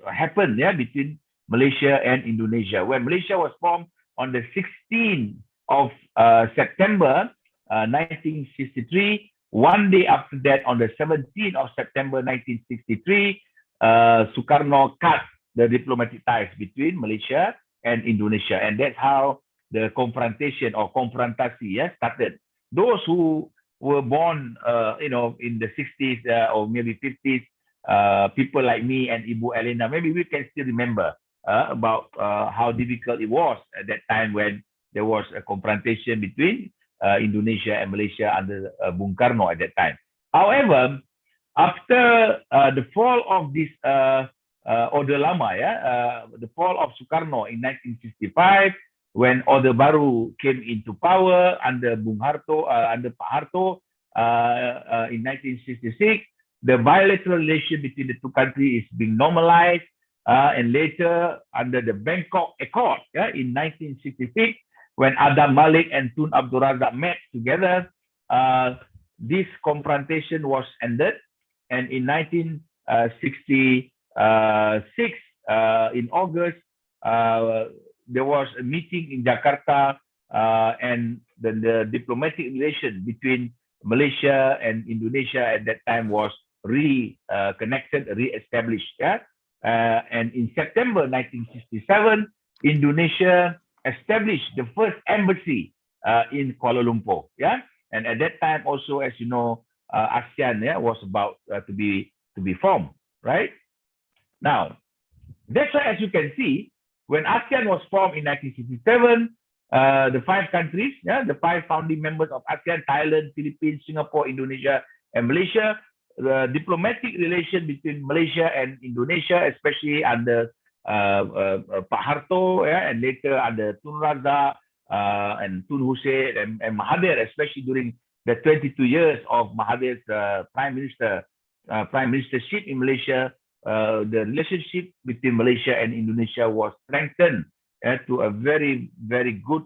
[SPEAKER 7] happened, between Malaysia and Indonesia. When Malaysia was formed on the 16th of September 1963, one day after that, on the 17th of September 1963, Sukarno cut the diplomatic ties between Malaysia and Indonesia, and that's how the confrontation or confrontasi started. Those who were born, in the 60s or maybe 50s, people like me and Ibu Elena, maybe we can still remember about how difficult it was at that time when there was a confrontation between Indonesia and Malaysia under Bung Karno at that time. However, after the fall of this Order Lama, the fall of Sukarno in 1965, when Order Baru came into power under under Pak Harto in 1966. The bilateral relation between the two countries is being normalized, and later under the Bangkok Accord in 1966, when Adam Malik and Tun Abdul Razak met together, this confrontation was ended, and in 1966, in August, there was a meeting in Jakarta, and the diplomatic relation between Malaysia and Indonesia at that time was reconnected, re-established. And in September 1967, Indonesia established the first embassy in Kuala Lumpur. And at that time also, as you know, ASEAN was about to be formed, right? Now, that's why, as you can see, when ASEAN was formed in 1967, the 5 countries, the 5 founding members of ASEAN, Thailand, Philippines, Singapore, Indonesia, and Malaysia, the diplomatic relation between Malaysia and Indonesia, especially under Pak Harto, and later under Tun Razak and Tun Hussein and Mahathir, especially during the 22 years of Mahathir's prime ministership in Malaysia, the relationship between Malaysia and Indonesia was strengthened to a very, very good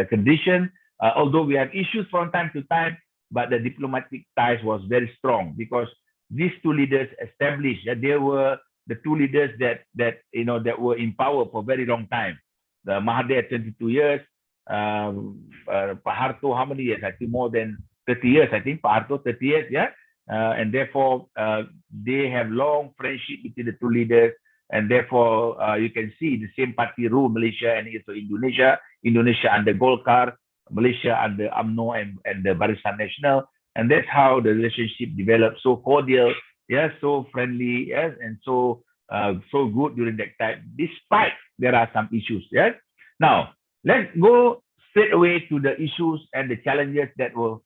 [SPEAKER 7] condition. Although we have issues from time to time, but the diplomatic ties was very strong because these two leaders established that they were the two leaders that were in power for a very long time. The Mahathir 22 years, Pak Harto how many years? I think more than 30 years. I think Pak Harto 30 years, and therefore they have long friendship between the two leaders, and therefore you can see the same party rule Malaysia and also Indonesia. Indonesia under Golkar, Malaysia under UMNO and the Barisan Nasional, and that's how the relationship developed, so cordial, so friendly, and so good during that time, despite there are some issues. Now let's go straight away to the issues and the challenges that were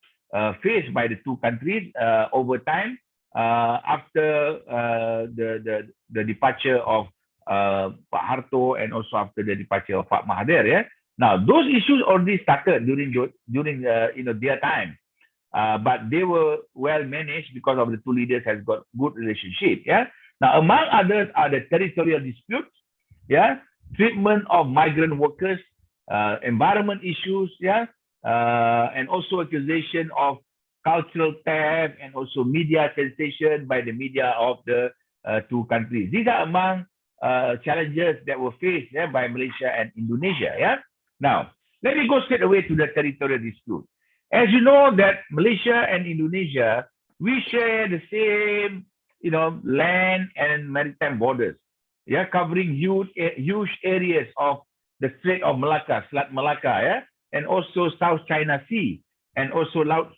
[SPEAKER 7] faced by the two countries over time after the departure of Pak Harto and also after the departure of Pak Mahathir. Now those issues already started during their time, but they were well managed because of the two leaders has got good relationship. Now among others are the territorial disputes, treatment of migrant workers, environment issues, and also accusation of cultural theft and also media sensation by the media of the two countries. These are among challenges that were faced by Malaysia and Indonesia. Now let me go straight away to the territorial dispute. As you know that Malaysia and Indonesia, we share the same land and maritime borders, covering huge areas of the Strait of Malacca, Selat Malacca, and also South China Sea, and also Laut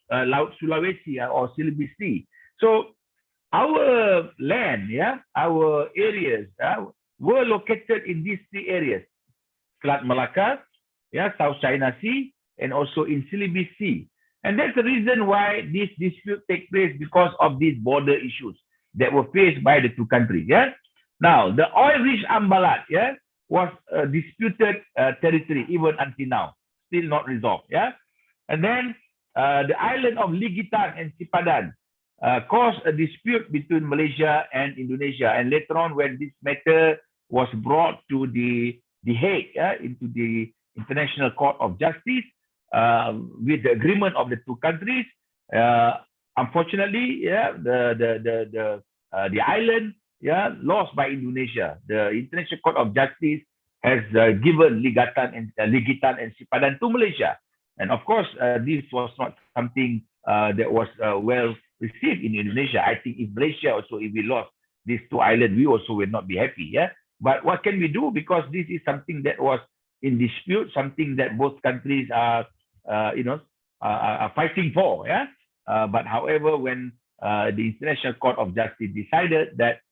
[SPEAKER 7] Sulawesi or Celebes Sea. So our land, our areas were located in these 3 areas: Selat Malacca, South China Sea, and also in Celebes Sea. And that's the reason why this dispute takes place, because of these border issues that were faced by the two countries. Now the oil-rich Ambalat was a disputed territory even until now, still not resolved. And then the island of Ligitan and Sipadan caused a dispute between Malaysia and Indonesia. And later on, when this matter was brought to the Hague, into the International Court of Justice, with the agreement of the two countries, unfortunately, the island lost by Indonesia. The International Court of Justice has given Ligitan and Sipadan to Malaysia. And of course, this was not something that was well received in Indonesia. I think if Malaysia also, if we lost these 2 islands, we also will not be happy. But what can we do? Because this is something that was in dispute, something that both countries are fighting for. But however, when the International Court of Justice decided that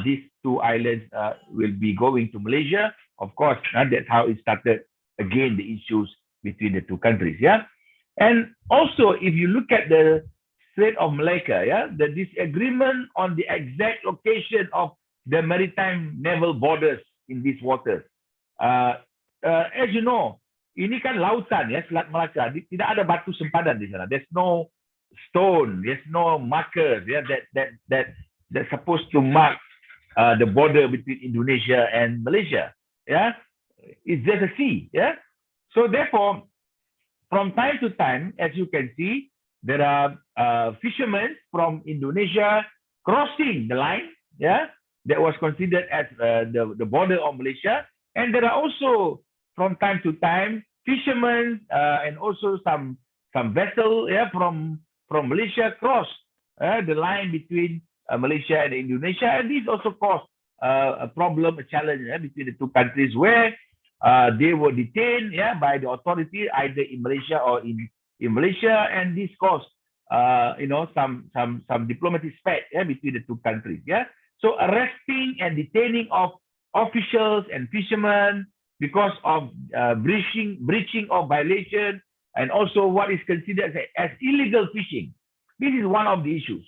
[SPEAKER 7] these 2 islands will be going to Malaysia, of course, that's how it started again, the issues between the two countries. And also, if you look at the Strait of Malacca, yeah, the disagreement on the exact location of the maritime naval borders in these waters. As you know, ini kan lautan ya, Selat Malacca. Tidak ada batu sempadan di sana. There's no stone, there's no markers, yeah, that's supposed to mark the border between Indonesia and Malaysia. Yeah, it's just a sea. Yeah, so therefore, from time to time, as you can see, there are fishermen from Indonesia crossing the line. Yeah, that was considered as the border of Malaysia, and there are also from time to time fishermen and also some vessel, yeah, from Malaysia cross the line between Malaysia and Indonesia, and this also caused a problem, a challenge between the two countries, where they were detained, yeah, by the authority either in Malaysia or in Malaysia, and this caused some diplomatic spat, yeah, between the two countries. Yeah, so arresting and detaining of officials and fishermen because of breaching of violation, and also what is considered as illegal fishing. This is one of the issues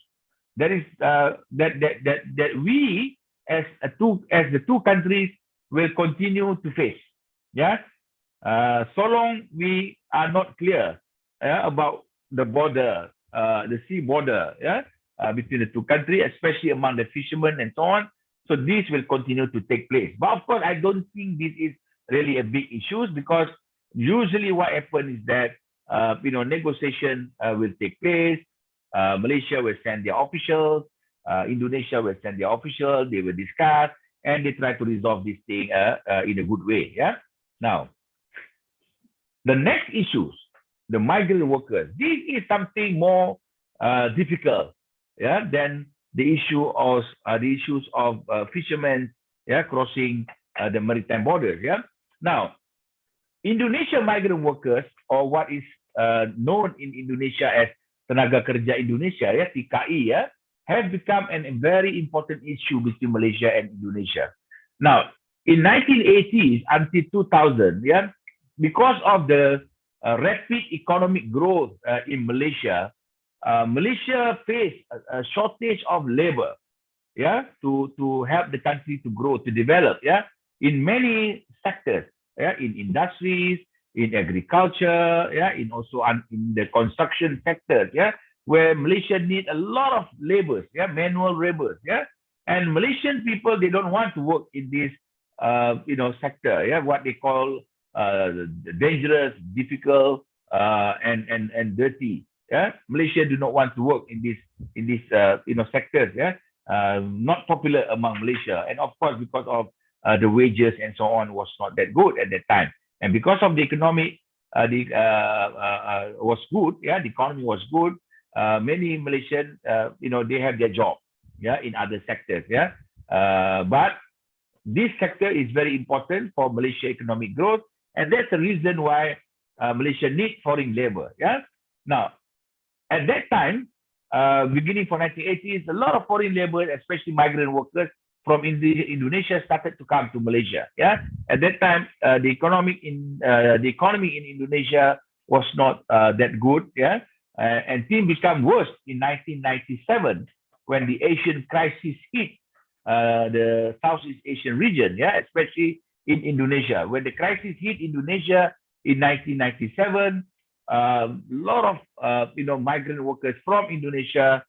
[SPEAKER 7] that is that we as the two countries will continue to face. Yeah, so long we are not clear about the border, the sea border, yeah, between the two countries, especially among the fishermen and so on. So this will continue to take place. But of course, I don't think this is really a big issue, because usually what happens is that negotiation will take place. Malaysia will send their officials, Indonesia will send their officials, they will discuss, and they try to resolve this thing in a good way. Yeah. Now, the next issues, the migrant workers, this is something more difficult, yeah, than the issues of fishermen, yeah, crossing the maritime borders. Yeah. Now, Indonesia migrant workers, or what is known in Indonesia as Tenaga Kerja Indonesia, yeah, TKI, yeah, have become a very important issue between Malaysia and Indonesia. Now, in 1980s until 2000, yeah, because of the rapid economic growth in Malaysia, Malaysia faced a shortage of labor, yeah, to help the country to grow, to develop, yeah, in many sectors, yeah, in industries, in agriculture, yeah, in also in the construction sector, yeah, where Malaysia need a lot of laborers, yeah, manual laborers, yeah, and Malaysian people, they don't want to work in this sector, yeah, what they call dangerous, difficult, and dirty. Yeah, Malaysia do not want to work in this sectors. Yeah, not popular among Malaysia, and of course because of the wages and so on was not that good at that time, and because of the economic was good. Yeah, the economy was good. Many Malaysian, they have their job, yeah, in other sectors. Yeah, but this sector is very important for Malaysia economic growth, and that's the reason why Malaysia needs foreign labor. Yeah. Now, at that time, beginning from 1980s, a lot of foreign labor, especially migrant workers from Indonesia, started to come to Malaysia. Yeah. At that time, the economy in Indonesia was not that good. Yeah. And things become worse in 1997 when the Asian crisis hit the Southeast Asian region, yeah, especially in Indonesia. When the crisis hit Indonesia in 1997, a lot of migrant workers from Indonesia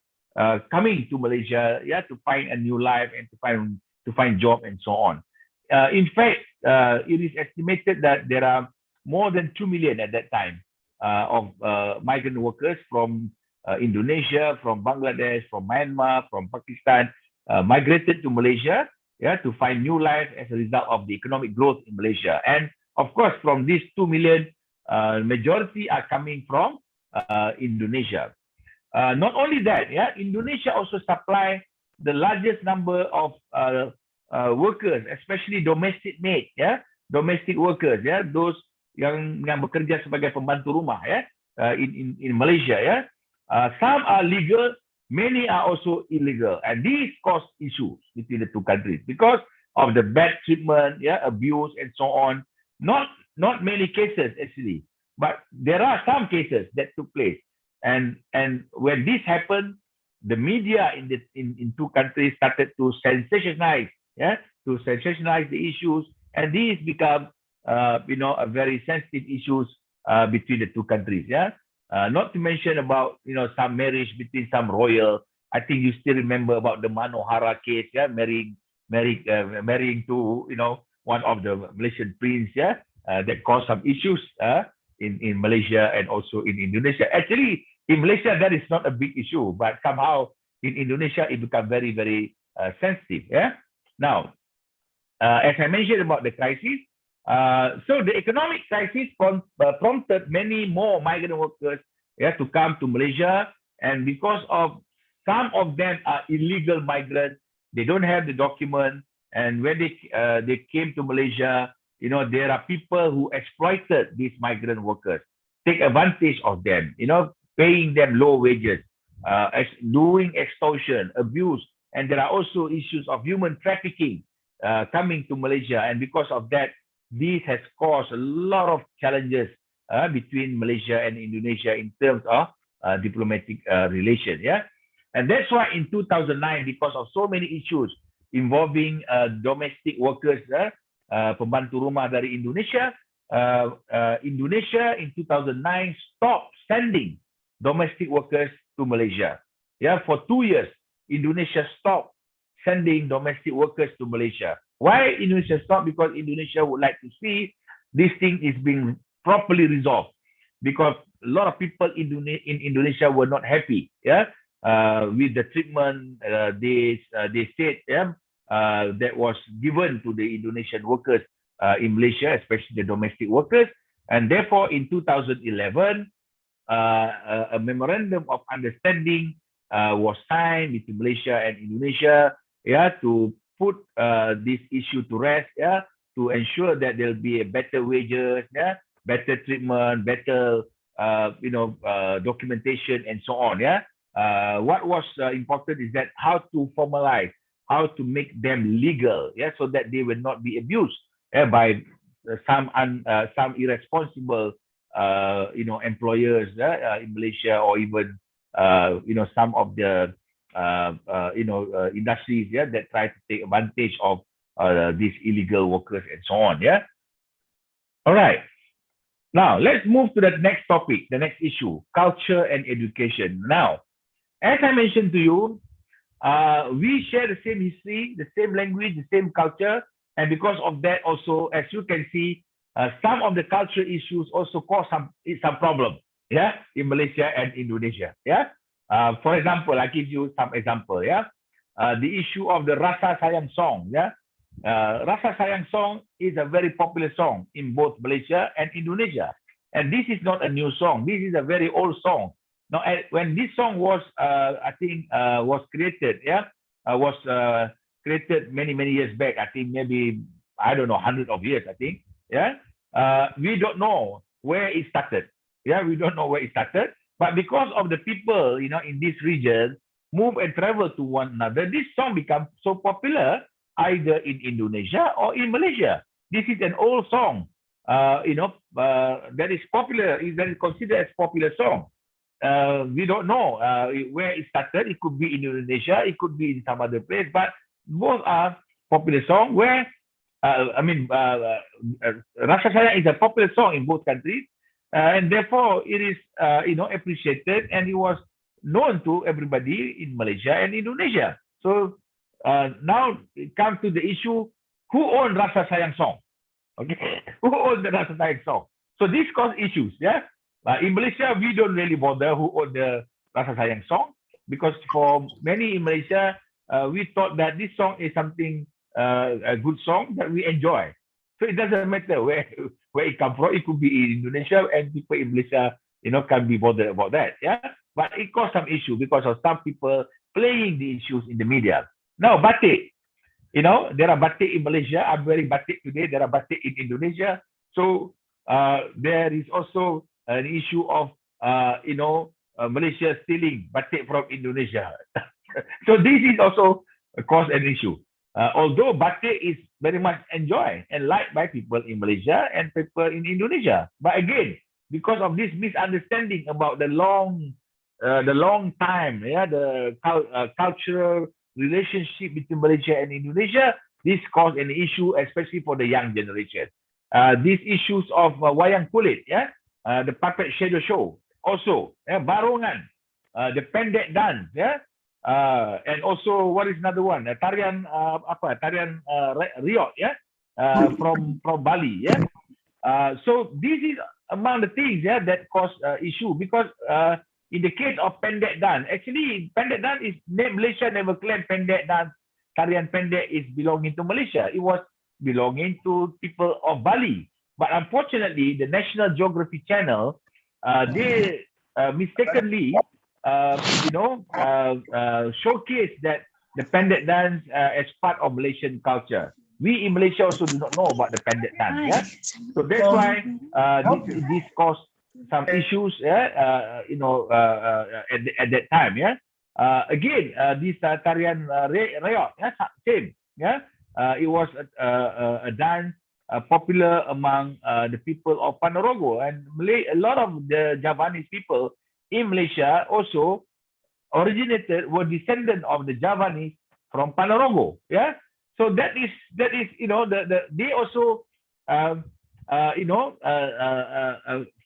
[SPEAKER 7] coming to Malaysia, yeah, to find a new life and to find job and so on. In fact, it is estimated that there are more than 2 million at that time of migrant workers from Indonesia, from Bangladesh, from Myanmar, from Pakistan, migrated to Malaysia, yeah, to find new life as a result of the economic growth in Malaysia. And of course, from these 2 million, majority are coming from Indonesia. Not only that, yeah, Indonesia also supply the largest number of workers, especially domestic maid, yeah, domestic workers, yeah, those yang bekerja sebagai pembantu rumah, yeah, in Malaysia, yeah. Some are legal, many are also illegal, and these cause issues between the two countries because of the bad treatment, yeah, abuse and so on. Not many cases actually, but there are some cases that took place. And when this happened, the media in two countries started to sensationalize, the issues, and these become a very sensitive issues between the two countries. Not to mention about some marriage between some royal. I think you still remember about the Manohara case, marrying to one of the Malaysian prince, that caused some issues in Malaysia and also in Indonesia. Actually, in Malaysia that is not a big issue, but somehow in Indonesia it become very, very sensitive. Now, as I mentioned about the crisis, so the economic crisis prompted many more migrant workers to come to Malaysia, and because of some of them are illegal migrants, they don't have the document, and when they came to Malaysia, there are people who exploited these migrant workers, take advantage of them, paying them low wages, doing extortion, abuse, and there are also issues of human trafficking coming to Malaysia, and because of that, this has caused a lot of challenges between Malaysia and Indonesia in terms of diplomatic relations. And that's why in 2009, because of so many issues involving domestic workers, pembantu rumah dari Indonesia, Indonesia in 2009 stopped sending domestic workers to Malaysia. For 2 years, Indonesia stopped sending domestic workers to Malaysia. Why Indonesia stopped? Because Indonesia would like to see this thing is being properly resolved, because a lot of people in Indonesia were not happy with the treatment they said that was given to the Indonesian workers in Malaysia, especially the domestic workers. And therefore, in 2011, a memorandum of understanding was signed between Malaysia and Indonesia, to put this issue to rest, to ensure that there'll be a better wages, better treatment, better documentation, and so on. What was important is that how to formalize, how to make them legal, so that they will not be abused by some irresponsible employers in Malaysia, or even some of the industries that try to take advantage of these illegal workers and so on. All right. Now let's move to the next topic, the next issue: culture and education. Now, as I mentioned to you, we share the same history, the same language, the same culture, and because of that, also, as you can see, some of the cultural issues also cause some problem, in Malaysia and Indonesia. For example, I give you some example. The issue of the Rasa Sayang song. Rasa Sayang song is a very popular song in both Malaysia and Indonesia, and this is not a new song. This is a very old song. Now, when this song was, was created, was created many years back. I think maybe, I don't know, hundreds of years. I think, we don't know where it started. We don't know where it started. But because of the people, in this region move and travel to one another, this song becomes so popular either in Indonesia or in Malaysia. This is an old song, that is popular, that is considered as popular song. We don't know where it started. It could be in Indonesia, it could be in some other place, but both are popular song where, Rasa Sayang is a popular song in both countries, and therefore it is, appreciated, and it was known to everybody in Malaysia and Indonesia. So now it comes to the issue: who owns Rasa Sayang song? Okay, who owns the Rasa Sayang song? So this causes issues. In Malaysia, we don't really bother who owns the Rasa Sayang song, because for many in Malaysia, we thought that this song is something, a good song that we enjoy. So it doesn't matter where it comes from. It could be in Indonesia, and people in Malaysia, can't be bothered about that. But it caused some issue because of some people playing the issues in the media. Now, batik. There are batik in Malaysia. I'm wearing batik today. There are batik in Indonesia. So there is also an issue of, Malaysia stealing batik from Indonesia. So this is also caused an issue. Although batik is very much enjoyed and liked by people in Malaysia and people in Indonesia. But again, because of this misunderstanding about the long the long time, the cultural relationship between Malaysia and Indonesia, this caused an issue, especially for the young generation. These issues of wayang kulit, the puppet shadow show, also barongan, the pendek dance, and also what is another one? Tarian tarian riot, from Bali, so this is among the things that cause issue, because in the case of pendek dance, actually pendek dance is Malaysia never claimed pendek dance, tarian pendek is belonging to Malaysia. It was belonging to people of Bali. But unfortunately, the National Geography Channel, they mistakenly, showcase that the pendek dance as part of Malaysian culture. We in Malaysia also do not know about the pendek dance. So that's why this caused some issues. At that time. Again, this tarian reot, same. It was a dance popular among the people of Ponorogo, and a lot of the Javanese people in Malaysia also were descendant of the Javanese from Ponorogo. So that is they also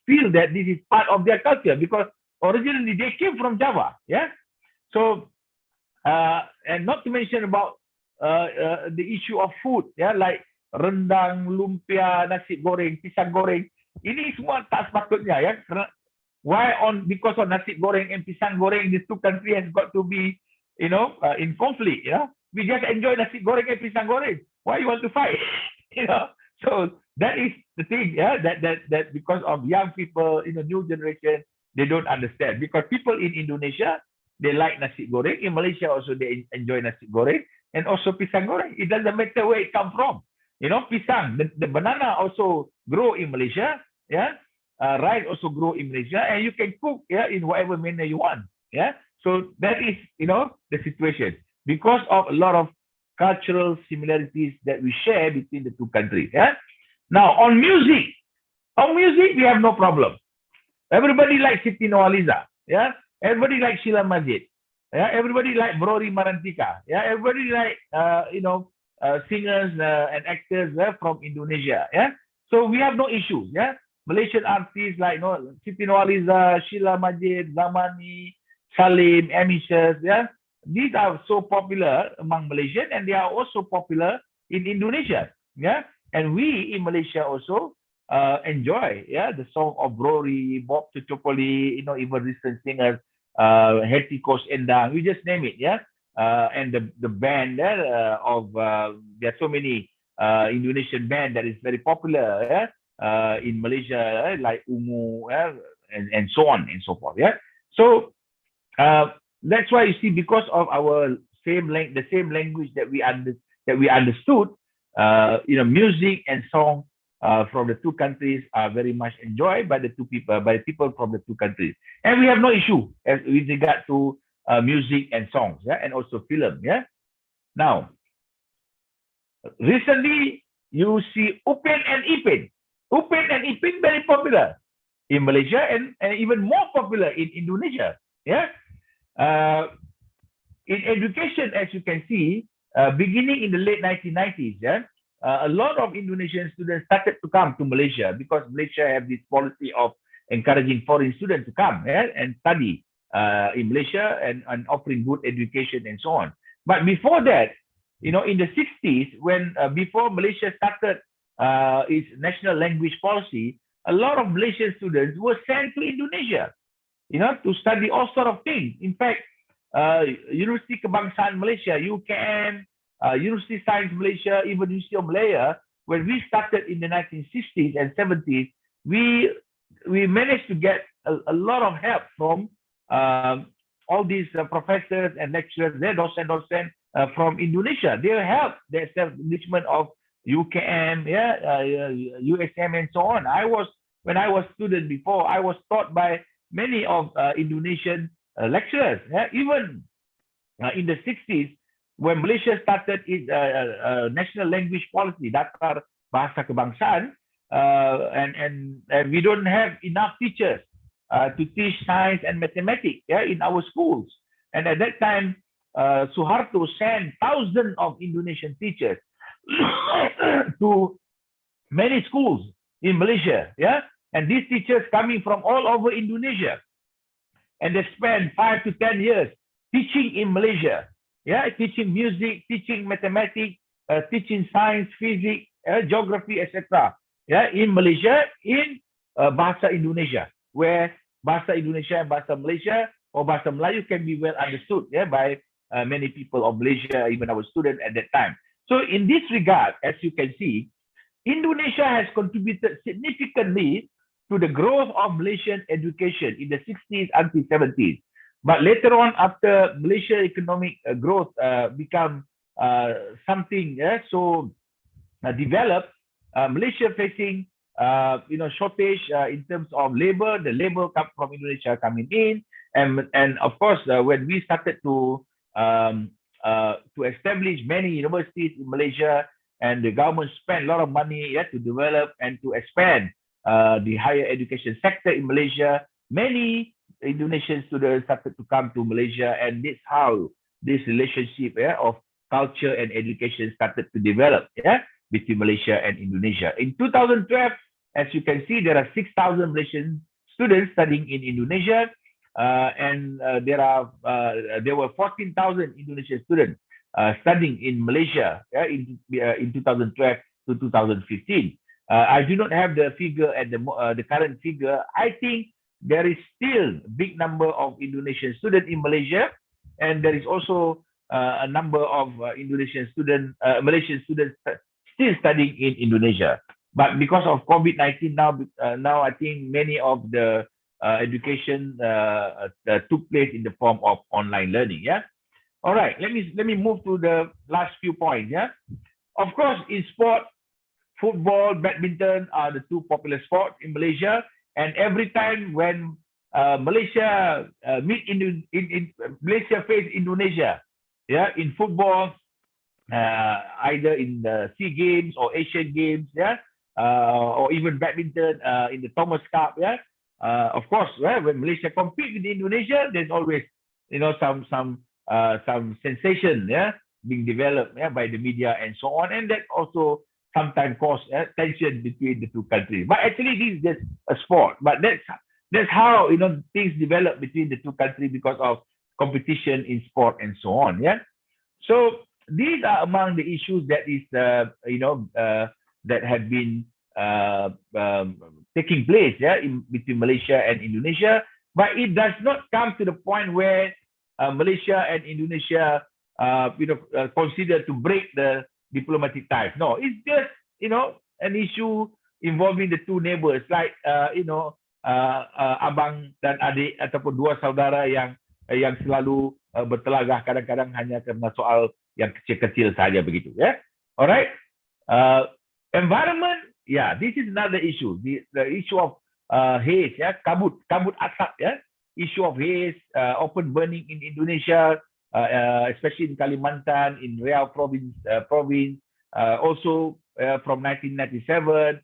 [SPEAKER 7] feel that this is part of their culture, because originally they came from Java. So and not to mention about the issue of food, like rendang, lumpia, nasi goreng, pisang goreng. Ini semua tak sepatutnya, Why because of nasi goreng and pisang goreng, these two countries has got to be, in conflict. We just enjoy nasi goreng and pisang goreng. Why you want to fight? So that is the thing, that because of young people in the new generation, they don't understand. Because people in Indonesia, they like nasi goreng. In Malaysia also they enjoy nasi goreng and also pisang goreng. It doesn't matter where it comes from. Pisang, the banana also grow in Malaysia. Rice also grow in Malaysia, and you can cook in whatever manner you want. So that is the situation, because of a lot of cultural similarities that we share between the two countries. Now on music we have no problem. Everybody likes Siti Nurhaliza. Everybody likes Sheila Majid. Everybody like Brori Marantika. Everybody like singers and actors from Indonesia. So we have no issues. Malaysian artists like Siti Nurhaliza, Sheila Majid, Zamani, Salim, Amishas. These are so popular among Malaysians, and they are also popular in Indonesia. And we in Malaysia also enjoy the song of Brori, Bob Tuchopoli, even recent singers, Hetty Kos Endang, you just name it. And the band there are so many Indonesian band that is very popular in Malaysia, like Ungu, and so on and so forth. So that's why you see, because of our the same language that we understood, music and song from the two countries are very much enjoyed by the people from the two countries, and we have no issue with regard to music and songs, and also film. Now, recently you see Upin and Ipin. Upin and Ipin very popular in Malaysia, and even more popular in Indonesia. In education, as you can see, beginning in the late 1990s, a lot of Indonesian students started to come to Malaysia, because Malaysia have this policy of encouraging foreign students to come and study in Malaysia, and offering good education and so on. But before that, in the 60s, when before Malaysia started its national language policy, a lot of Malaysian students were sent to Indonesia, to study all sort of things. In fact, University Kebangsaan Malaysia, UKM, University Science Malaysia, even University of Malaya, when we started in the 1960s and 70s, we managed to get a lot of help from all these professors and lecturers, their docent from Indonesia. They helped the establishment of UKM, USM, and so on. When I was student before, I was taught by many of Indonesian lecturers. Even in the 60s, when Malaysia started its national language policy, Daftar Bahasa Kebangsaan, and we don't have enough teachers to teach science and mathematics, in our schools. And at that time, Suharto sent thousands of Indonesian teachers to many schools in Malaysia, and these teachers coming from all over Indonesia, and they spent 5 to 10 years teaching in Malaysia, teaching music, teaching mathematics, teaching science, physics, geography, etc. In Malaysia, in Bahasa Indonesia, where Bahasa Indonesia and Bahasa Malaysia or Bahasa Melayu can be well understood by many people of Malaysia, even our students at that time. So in this regard, as you can see, Indonesia has contributed significantly to the growth of Malaysian education in the 60s until 70s. But later on, after Malaysia economic growth become something so developed, Malaysia facing shortage in terms of labor. The labor come from Indonesia coming in, and of course when we started to establish many universities in Malaysia, and the government spent a lot of money to develop and to expand the higher education sector in Malaysia. Many Indonesian students started to come to Malaysia, and that's how this relationship of culture and education started to develop between Malaysia and Indonesia. In 2012, as you can see, there are 6,000 Malaysian students studying in Indonesia, and there were 14,000 Indonesian students studying in Malaysia in 2012 to 2015. I do not have the figure at the current figure. I think there is still a big number of Indonesian students in Malaysia, and there is also a number of Malaysian students still studying in Indonesia. But because of COVID-19 now I think many of the education took place in the form of online learning. All right, let me move to the last few points. Of course, in sport, football, badminton are the two popular sports in Malaysia. And every time when Malaysia Malaysia face Indonesia, in football, either in the SEA Games or Asian Games, or even badminton in the Thomas Cup, of course, when Malaysia compete with Indonesia, there's always some sensation being developed by the media and so on, and that also sometimes cause tension between the two countries. But actually, this is just a sport. But that's how things develop between the two countries because of competition in sport and so on. So these are among the issues that is that have been taking place between Malaysia and Indonesia. But it does not come to the point where Malaysia and Indonesia consider to break the diplomatic ties. No, it's just an issue involving the two neighbors, like abang dan adik ataupun dua saudara yang selalu bertelagah kadang-kadang hanya karena soal yang kecil-kecil saja begitu. Alright. Environment, this is another issue. The issue of haze, kabut asap, issue of haze, open burning in Indonesia, especially in Kalimantan, in Riau province, also from 1997,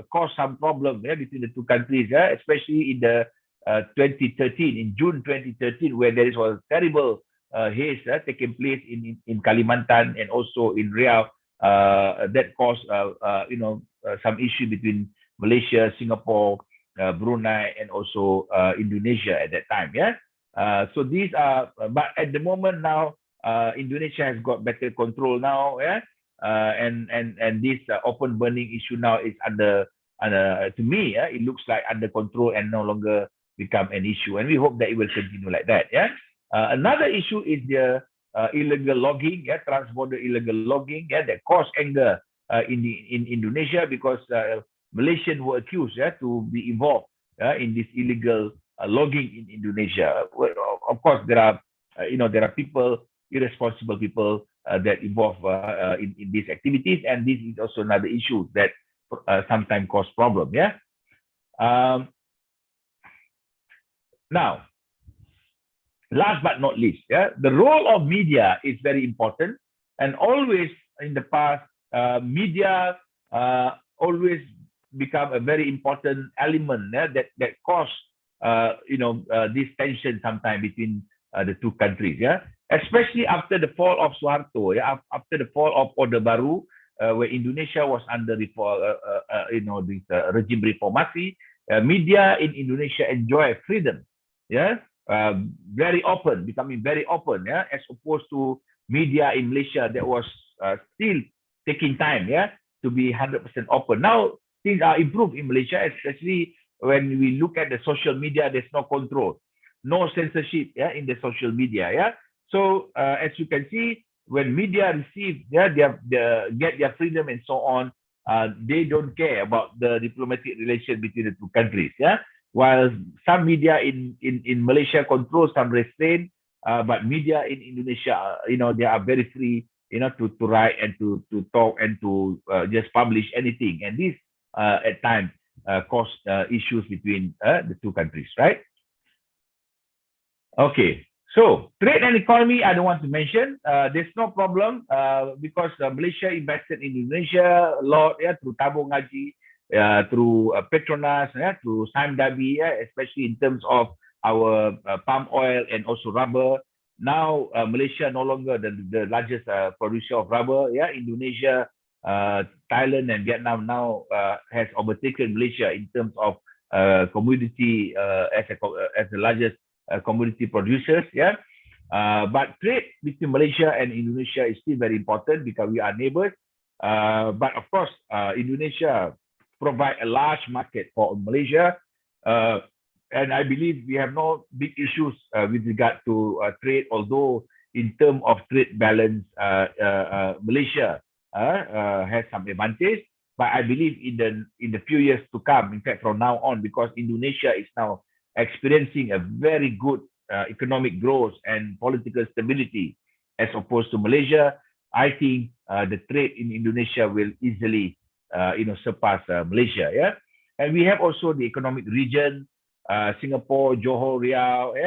[SPEAKER 7] caused some problem between the two countries, especially in the 2013, in June 2013, where there was a terrible haze taking place in Kalimantan and also in Riau, that caused some issue between Malaysia, Singapore, Brunei, and also Indonesia at that time. So these are, but at the moment now, Indonesia has got better control now, and this open burning issue now is under to me, it looks like under control and no longer become an issue, and we hope that it will continue like that. Another issue is the illegal logging, transborder illegal logging, that caused anger in Indonesia because Malaysians were accused to be involved in this illegal logging in Indonesia. Well, of course, there are people, irresponsible people that involve in these activities, and this is also another issue that sometimes cause problem. Now, last but not least, the role of media is very important, and always in the past, media always become a very important element that cause this tension sometime between the two countries, especially after the fall of Suharto, after the fall of Orde Baru, where Indonesia was under this regime reformasi. Media in Indonesia enjoy freedom, very open, becoming very open, as opposed to media in Malaysia that was still taking time, to be 100% open. Now things are improved in Malaysia, especially when we look at the social media. There's no control, no censorship, in the social media, So as you can see, when media receive, get their freedom and so on, they don't care about the diplomatic relation between the two countries, While some media in Malaysia control some restraint, but media in Indonesia, they are very free, to write and to talk and to just publish anything. And this at times cause issues between the two countries, right? Okay. So trade and economy, I don't want to mention. There's no problem because Malaysia invested in Indonesia a lot, through tabung haji, through Petronas, through Sime Darby, especially in terms of our palm oil and also rubber. Now Malaysia no longer the largest producer of rubber. Indonesia, Thailand, and Vietnam now has overtaken Malaysia in terms of commodity as the largest commodity producers, but trade between Malaysia and Indonesia is still very important because we are neighbors. But of course, Indonesia provide a large market for Malaysia, and I believe we have no big issues with regard to trade. Although in terms of trade balance, Malaysia has some advantage. But I believe in the few years to come, in fact from now on, because Indonesia is now experiencing a very good economic growth and political stability as opposed to Malaysia, I think the trade in Indonesia will easily surpass Malaysia. And we have also the economic region, Singapore, Johor, Riau,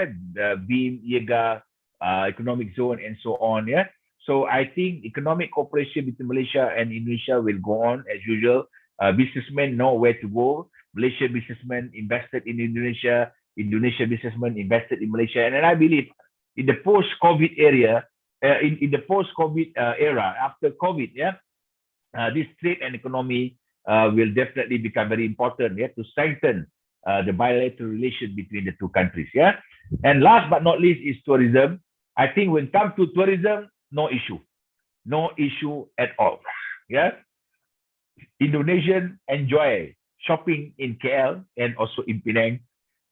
[SPEAKER 7] BIM, Yega, economic zone, and so on. So I think economic cooperation between Malaysia and Indonesia will go on as usual. Businessmen know where to go. Malaysian businessmen invested in Indonesia. Indonesian businessmen invested in Malaysia. And then I believe in the post-COVID area, in the post-COVID era, after COVID, this trade and economy will definitely become very important, to strengthen the bilateral relation between the two countries. And last but not least is tourism. I think when it comes to tourism, no issue at all. Indonesians enjoy shopping in KL and also in Penang,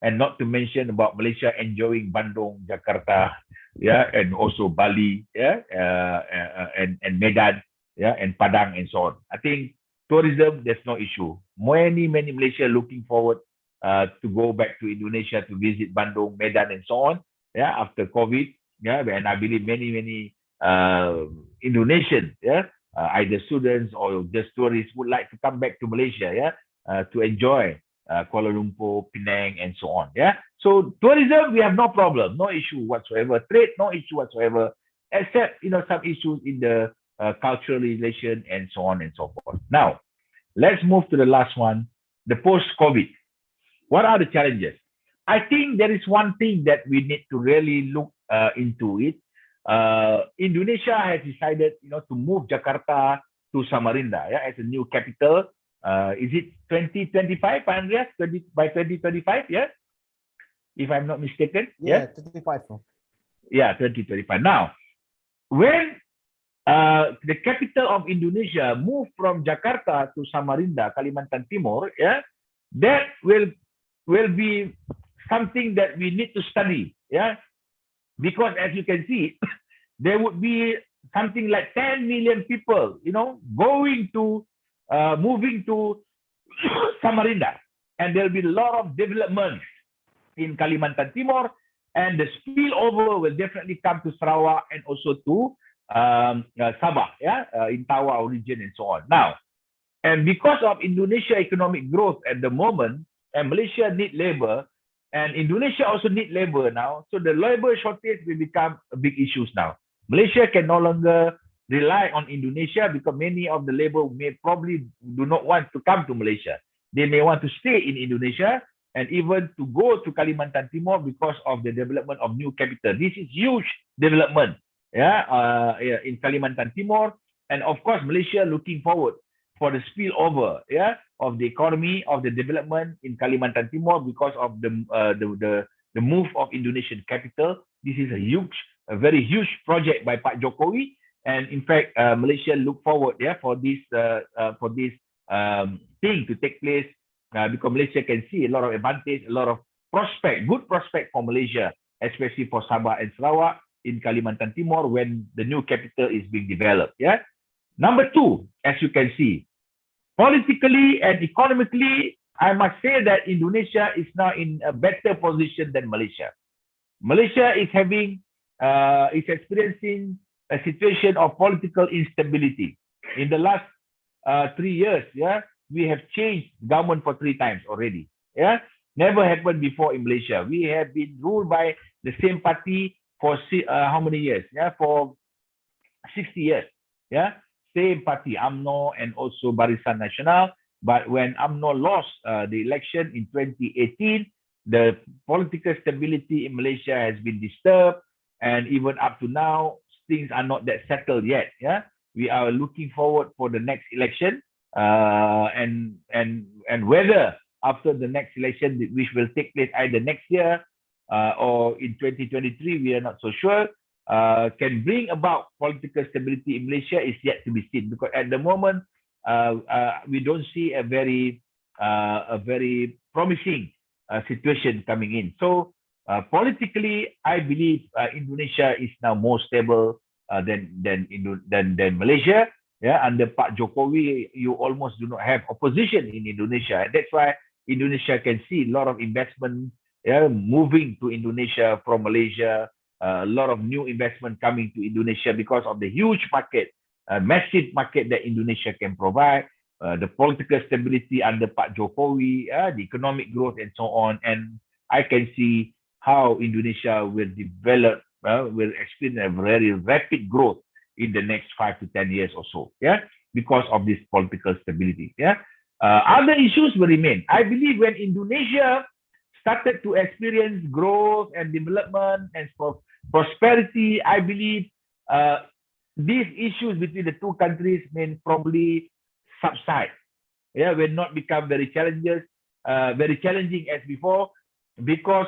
[SPEAKER 7] and not to mention about Malaysia enjoying Bandung, Jakarta, and also Bali, and Medan, and Padang, and so on. I think tourism, there's no issue. Many Malaysia looking forward to go back to Indonesia to visit Bandung, Medan, and so on, after COVID, and I believe many Indonesians, either students or just tourists would like to come back to Malaysia, to enjoy Kuala Lumpur, Penang, and so on. So tourism, we have no problem, no issue whatsoever. Trade, no issue whatsoever, except some issues in the cultural relation and so on and so forth. Now, let's move to the last one, the post-COVID. What are the challenges? I think there is one thing that we need to really look into it. Indonesia has decided, to move Jakarta to Samarinda, as a new capital. Is it 2025, Andrias? By 2025, if I'm not mistaken.
[SPEAKER 2] 2025.
[SPEAKER 7] 2025. Now, when the capital of Indonesia moved from Jakarta to Samarinda, Kalimantan Timur, that will be something that we need to study, because as you can see, there would be something like 10 million people, moving to Samarinda, and there'll be a lot of development in Kalimantan Timur, and the spillover will definitely come to Sarawak and also to Sabah, in Tawau region and so on. Now, and because of Indonesia economic growth at the moment, and Malaysia need labor, and Indonesia also need labor now, so the labor shortage will become a big issue now. Malaysia can no longer rely on Indonesia because many of the labor may probably do not want to come to Malaysia. they may want to stay in Indonesia and even to go to Kalimantan Timor because of the development of new capital. This is huge development, in Kalimantan Timor, and of course Malaysia looking forward for the spillover, of the economy of the development in Kalimantan Timor because of the move of Indonesian capital. This is a very huge project by Pak Jokowi, and in fact, Malaysia look forward, for this thing to take place, because Malaysia can see a lot of advantage, a lot of good prospect for Malaysia, especially for Sabah and Sarawak in Kalimantan Timor when the new capital is being developed. Number two, as you can see, politically and economically, I must say that Indonesia is now in a better position than Malaysia. Malaysia is experiencing a situation of political instability. In the last 3 years, we have changed government for 3 times already. Never happened before in Malaysia. We have been ruled by the same party for how many years? For 60 years. Same party, UMNO and also Barisan Nasional. But when UMNO lost the election in 2018, the political stability in Malaysia has been disturbed, and even up to now, things are not that settled yet. We are looking forward for the next election, and whether after the next election, which will take place either next year or in 2023, we are not so sure, can bring about political stability in Malaysia is yet to be seen, because at the moment we don't see a very promising situation coming in. So politically, I believe Indonesia is now more stable than Malaysia. Under Pak Jokowi, you almost do not have opposition in Indonesia, and that's why Indonesia can see a lot of investment moving to Indonesia from Malaysia. A lot of new investment coming to Indonesia because of the huge market, massive market that Indonesia can provide, the political stability under Pak Jokowi, the economic growth and so on. And I can see how Indonesia will develop, will experience a very rapid growth in the next 5 to 10 years or so, because of this political stability. Other issues will remain. I believe when Indonesia started to experience growth and development and prosperity, I believe these issues between the two countries may probably subside. Will not become very challenging as before, because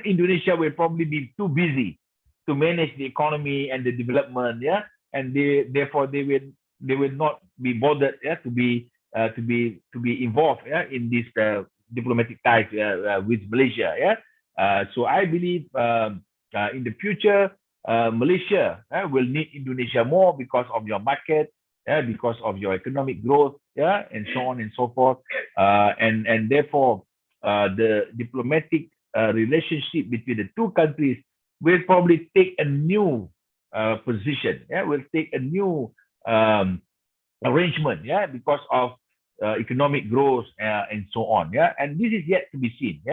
[SPEAKER 7] Indonesia will probably be too busy to manage the economy and the development, and therefore they will not be bothered, to be involved, in this diplomatic ties with Malaysia. So I believe in the future, Malaysia will need Indonesia more because of your market, because of your economic growth, and so on and so forth. And therefore, the diplomatic relationship between the two countries will probably take a new position, will take a new arrangement, because of economic growth and so on. And this is yet to be seen.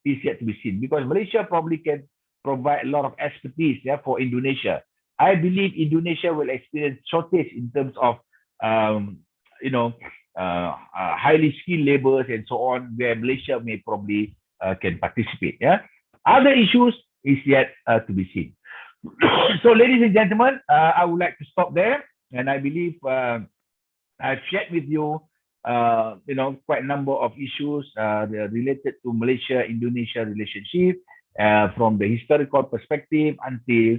[SPEAKER 7] Is yet to be seen, because Malaysia probably can provide a lot of expertise, for Indonesia. I believe Indonesia will experience shortage in terms of highly skilled laborers and so on, where Malaysia may probably can participate. Other issues is yet to be seen. So, ladies and gentlemen, I would like to stop there, and I believe I've shared with you, quite a number of issues related to Malaysia-Indonesia relationship, from the historical perspective until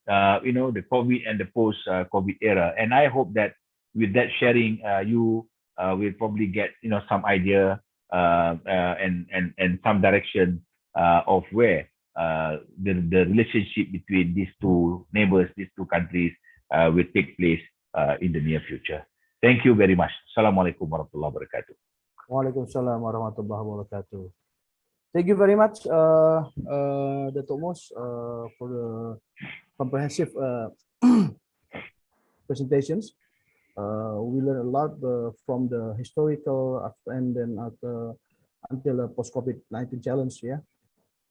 [SPEAKER 7] the COVID and the post-COVID era. And I hope that with that sharing, you will probably get some idea and some direction of where the relationship between these two neighbors, these two countries, will take place in the near future. Thank you very much. Assalamualaikum warahmatullahi wabarakatuh.
[SPEAKER 2] Waalaikumsalam warahmatullahi wabarakatuh. Thank you very much, Dato Mus, for the comprehensive presentations. We learned a lot from the historical and then until the post-COVID-19 challenge.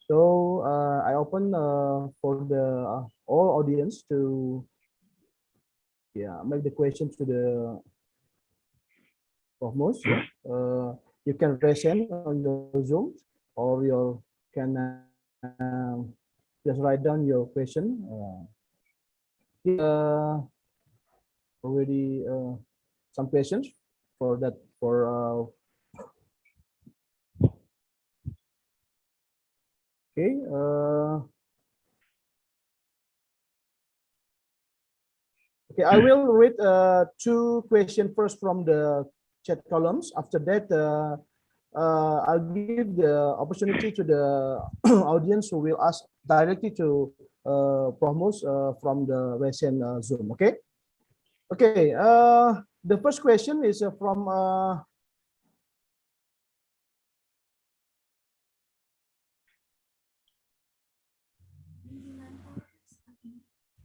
[SPEAKER 2] So I open for the all audience to make the questions to the Prof. Mus. you can raise hand on your Zoom, or you can just write down your question. Already some questions for that okay. Okay, I will read two questions first from the chat columns. After that, I'll give the opportunity to the audience who will ask directly to Prof. From the recent Zoom. Okay. Okay. The first question is from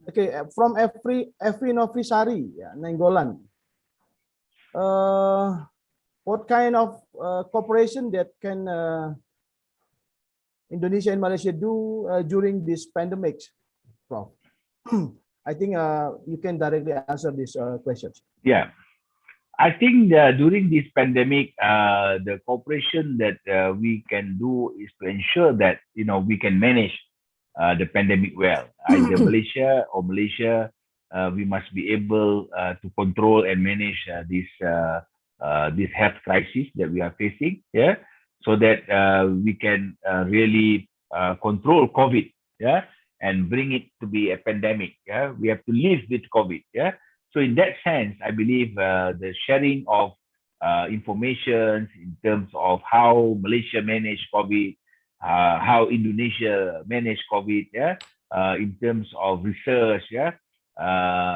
[SPEAKER 2] okay, from every Novisari, Nenggolan. What kind of cooperation that can Indonesia and Malaysia do during this pandemic, Prof? I think you can directly answer these questions.
[SPEAKER 7] Yeah, I think during this pandemic, the cooperation that we can do is to ensure that we can manage the pandemic well. Either Malaysia or Malaysia, we must be able to control and manage this health crisis that we are facing. Yeah, so that we can really control COVID. Yeah, and bring it to be a pandemic. Yeah, we have to live with COVID. Yeah. So in that sense, I believe the sharing of information in terms of how Malaysia managed COVID, how Indonesia managed COVID, yeah, in terms of research, yeah,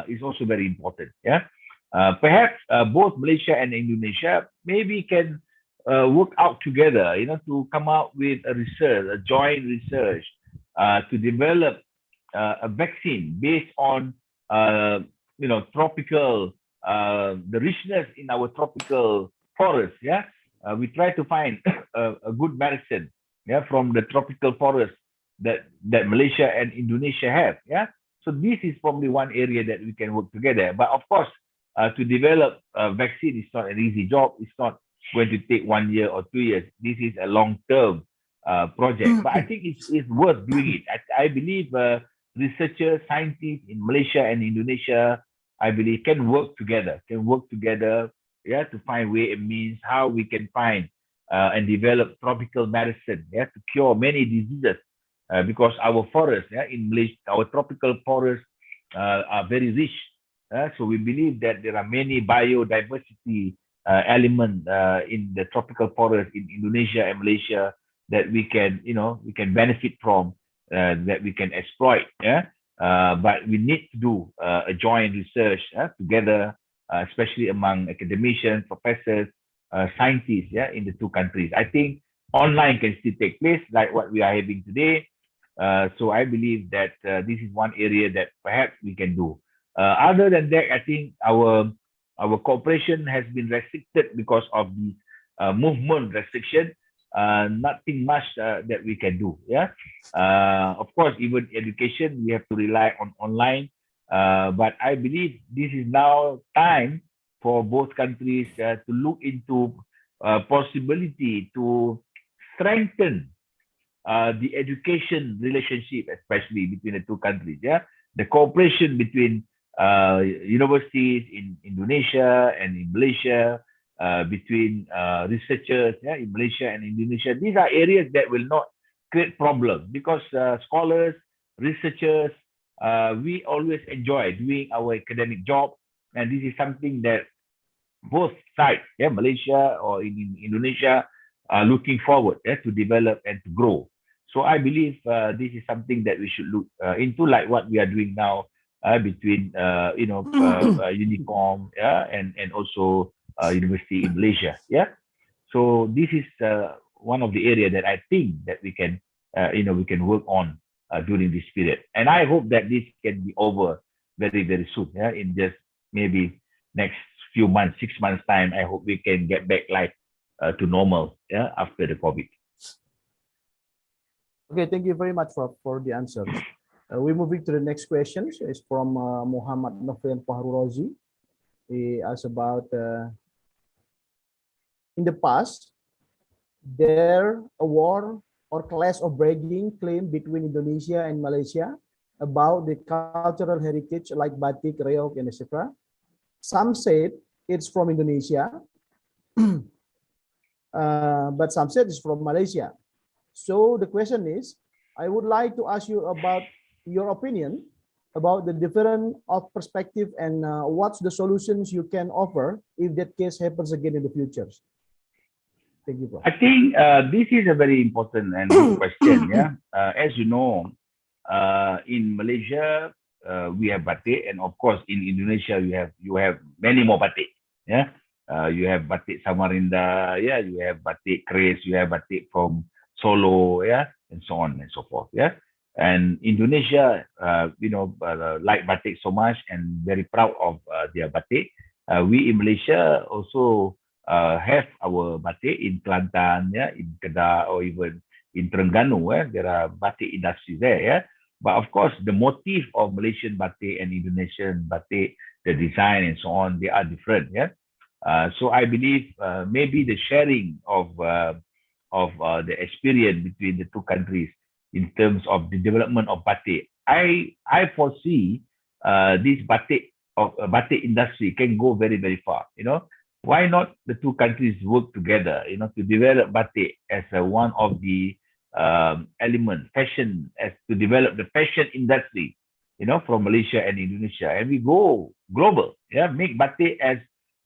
[SPEAKER 7] is also very important. Yeah, perhaps both Malaysia and Indonesia maybe can work out together, to come out with a research, a joint research, to develop a vaccine based on tropical, the richness in our tropical forest. Yeah, we try to find a good medicine, yeah, from the tropical forest that Malaysia and Indonesia have. Yeah, so this is probably one area that we can work together. But of course, to develop a vaccine is not an easy job. It's not going to take 1 year or 2 years. This is a long-term project. But I think it's worth doing it. I believe researchers, scientists in Malaysia and Indonesia, I believe, can work together, yeah, to find way and means how we can find and develop tropical medicine, yeah, to cure many diseases, because our forests, yeah, in Malaysia, our tropical forests are very rich. So we believe that there are many biodiversity elements in the tropical forest in Indonesia and Malaysia that we can benefit from, that we can exploit. Yeah, but we need to do a joint research together, especially among academicians, professors, scientists, yeah, in the two countries. I think online can still take place like what we are having today. So I believe that this is one area that perhaps we can do. Other than that, I think our cooperation has been restricted because of the movement restriction. Nothing much that we can do. Yeah, of course, even education we have to rely on online. But I believe this is now time for both countries to look into possibility to strengthen the education relationship, especially between the two countries. Yeah, the cooperation between universities in Indonesia and in Malaysia, between researchers, yeah, in Malaysia and Indonesia. These are areas that will not create problems because scholars, researchers, we always enjoy doing our academic job, and this is something that both sides, yeah, Malaysia or in Indonesia, are looking forward, yeah, to develop and to grow. So I believe this is something that we should look into, like what we are doing now between UNIKOM, yeah, and also university in Malaysia. Yeah, so this is one of the area that I think that we can work on during this period, and I hope that this can be over very, very soon. Yeah, in just maybe next few months, 6 months time, I hope we can get back life to normal. Yeah, after the COVID.
[SPEAKER 2] Okay, thank you very much for the answers. We're moving to the next question. It's from Mohamed He asks about in the past, there a war or clash of bragging claim between Indonesia and Malaysia about the cultural heritage like batik, reog, and etc.? Some said it's from Indonesia, but some said it's from Malaysia. So the question is, I would like to ask you about your opinion about the different of perspective and what's the solutions you can offer if that case happens again in the future. Thank you, Prof.
[SPEAKER 7] I think this is a very important and good question. Yeah, as you know, in Malaysia we have batik, and of course in Indonesia you have many more batik. Yeah, you have batik Samarinda. Yeah, you have batik Keris. You have batik from Solo. Yeah, and so on and so forth. Yeah, and Indonesia, like batik so much and very proud of their batik. We in Malaysia also have our batik in Kelantan, yeah, in Kedah, or even in Terengganu. There are batik industries there. Yeah, but of course the motif of Malaysian batik and Indonesian batik, the design and so on, they are different. Yeah, so I believe maybe the sharing of the experience between the two countries in terms of the development of batik, I foresee this batik industry can go very, very far. Why not the two countries work together, to develop batik as one of the element, fashion, as to develop the fashion industry, from Malaysia and Indonesia, and we go global. Yeah, make batik as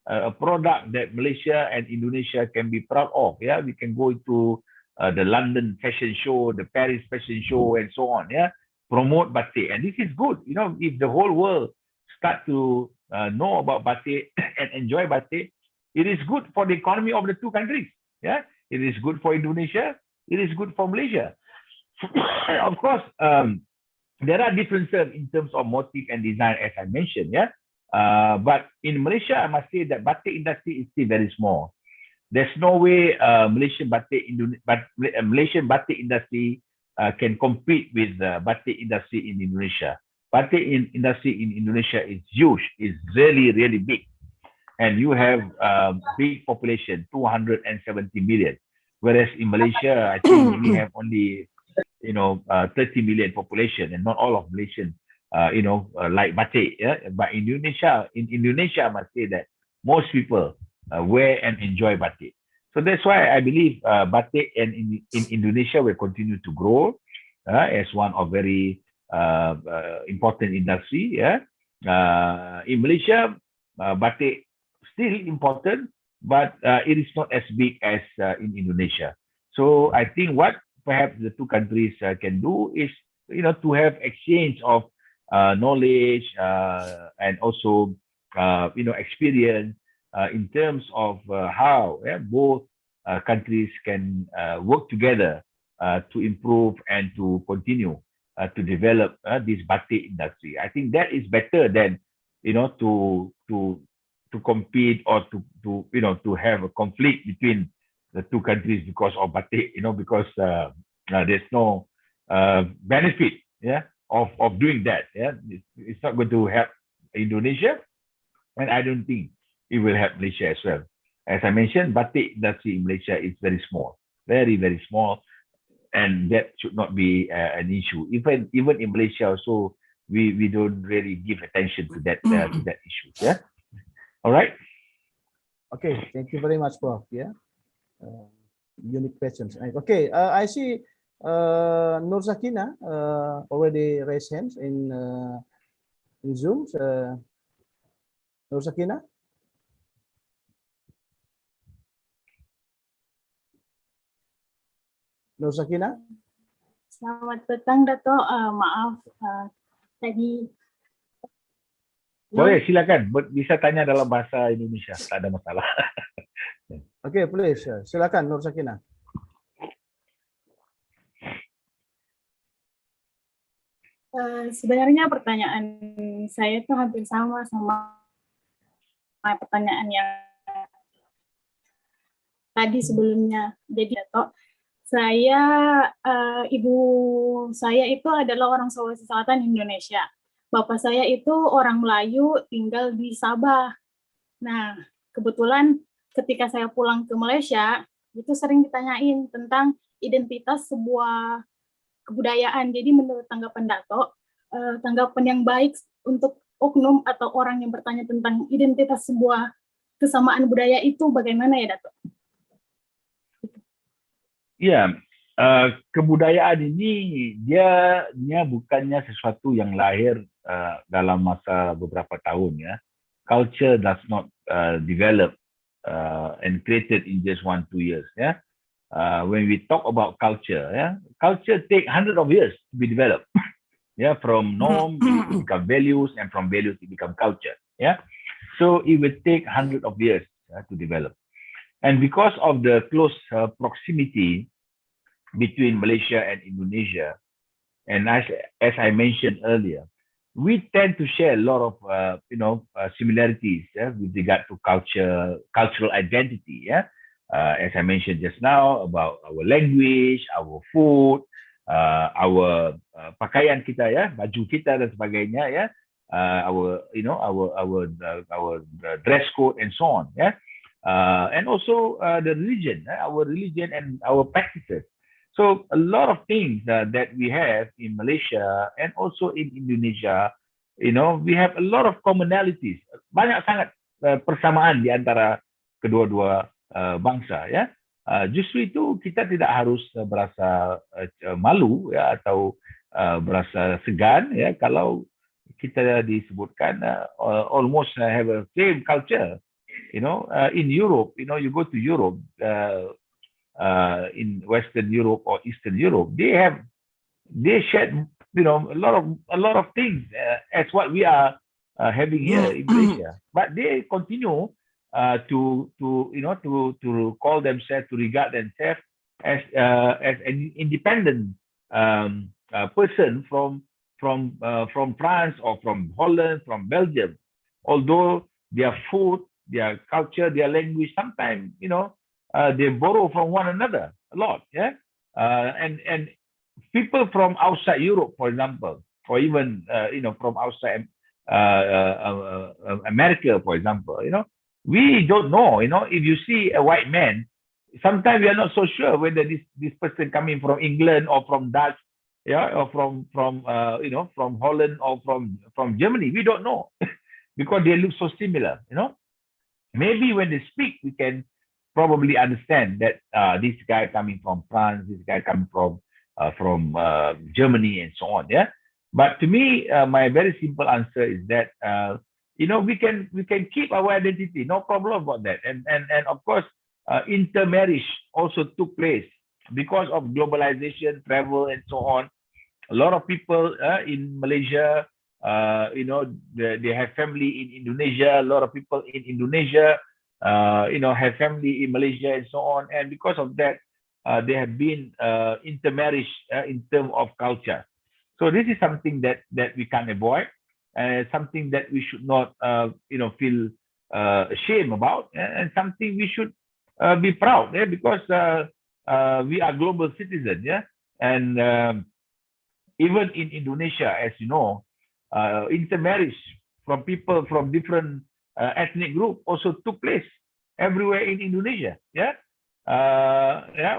[SPEAKER 7] a product that Malaysia and Indonesia can be proud of. Yeah, we can go to the London fashion show, the Paris fashion show, and so on. Yeah, promote batik, and this is good. If the whole world start to know about batik and enjoy batik, it is good for the economy of the two countries. Yeah, it is good for Indonesia. It is good for Malaysia. Of course, there are differences in terms of motif and design, as I mentioned. Yeah, but in Malaysia, I must say that batik industry is still very small. There's no way Malaysian batik industry can compete with batik industry in Indonesia. Batik industry in Indonesia is huge. It's really, really big. And you have big population, 270 million. Whereas in Malaysia, I think we have only 30 million population, and not all of Malaysian like batik. Yeah? But in Indonesia, I must say that most people wear and enjoy batik. So that's why I believe batik in Indonesia will continue to grow as one of very important industry. Yeah? In Malaysia, batik still important, but it is not as big as in Indonesia. So I think what perhaps the two countries can do is, to have exchange of knowledge and also, experience in terms of how both countries can work together to improve and to continue to develop this batik industry. I think that is better than, to compete or to have a conflict between the two countries because of batik, because there's no benefit, of doing that. Yeah, it's not going to help Indonesia, and I don't think it will help Malaysia as well. As I mentioned, batik industry in Malaysia is very small, very, very small, and that should not be an issue. Even in Malaysia also, we don't really give attention to that issue. Yeah. All right.
[SPEAKER 2] Okay, thank you very much, Prof. Yeah, unique questions. Okay, I see Nur Sakina already raised hands in Zoom. Nur Sakina. Nur Sakina.
[SPEAKER 8] Selamat petang, Dato. Maaf, tadi.
[SPEAKER 7] Boleh, silakan. Bisa tanya dalam bahasa Indonesia, tak ada masalah.
[SPEAKER 2] Okay, please. Silakan, Nur Sakina.
[SPEAKER 8] Sebenarnya pertanyaan saya itu hampir sama pertanyaan yang tadi sebelumnya. Jadi, Dato, ibu saya itu adalah orang Sulawesi Selatan Indonesia. Bapak saya itu orang Melayu, tinggal di Sabah. Nah, kebetulan ketika saya pulang ke Malaysia, itu sering ditanyain tentang identitas sebuah kebudayaan. Jadi menurut tanggapan Dato, tanggapan yang baik untuk oknum atau orang yang bertanya tentang identitas sebuah kesamaan budaya itu bagaimana ya, Dato?
[SPEAKER 7] Ya, kebudayaan ini dia bukannya sesuatu yang lahir dalam masa beberapa tahun ya. Culture does not develop and created in just 1-2 years ya. When we talk about culture, culture take hundreds of years to be developed. From norm it become values, and from values it become culture. So it will take hundreds of years to develop. And because of the close proximity between Malaysia and Indonesia, and as I mentioned earlier, we tend to share a lot of similarities with regard to cultural identity. As I mentioned just now about our language, our food, our pakaian kita baju kita dan sebagainya our dress code and so on and also the religion, our religion and our practices. So a lot of things that we have in Malaysia and also in Indonesia, we have a lot of commonalities. Banyak sangat persamaan di antara kedua-dua bangsa justru itu kita tidak harus berasa malu atau berasa segan kalau kita disebutkan almost have a same culture. In Europe, you go to Europe, in Western Europe or Eastern Europe, they shared a lot of things as what we are having here in Malaysia, but they continue to call themselves, to regard themselves as an independent person from France or from Holland, from Belgium. Although their food, their culture, their language, sometimes they borrow from one another a lot. And people from outside Europe, for example, or even from outside America, for example, we don't know, if you see a white man, sometimes we are not so sure whether this person coming from England or from Dutch, or from Holland or from Germany. We don't know because they look so similar. Maybe when they speak, we can probably understand that this guy coming from France, this guy coming from Germany, and so on. But to me, my very simple answer is that we can keep our identity, no problem about that. And of course, intermarriage also took place because of globalization, travel, and so on. A lot of people in Malaysia, they have family in Indonesia. A lot of people in Indonesia, have family in Malaysia, and so on. And because of that, they have been intermarriage in terms of culture. So this is something that we can't avoid. Something that we should not, feel ashamed about, and something we should be proud, because we are global citizens, and even in Indonesia, as you know, intermarriage from people from different ethnic group also took place everywhere in Indonesia,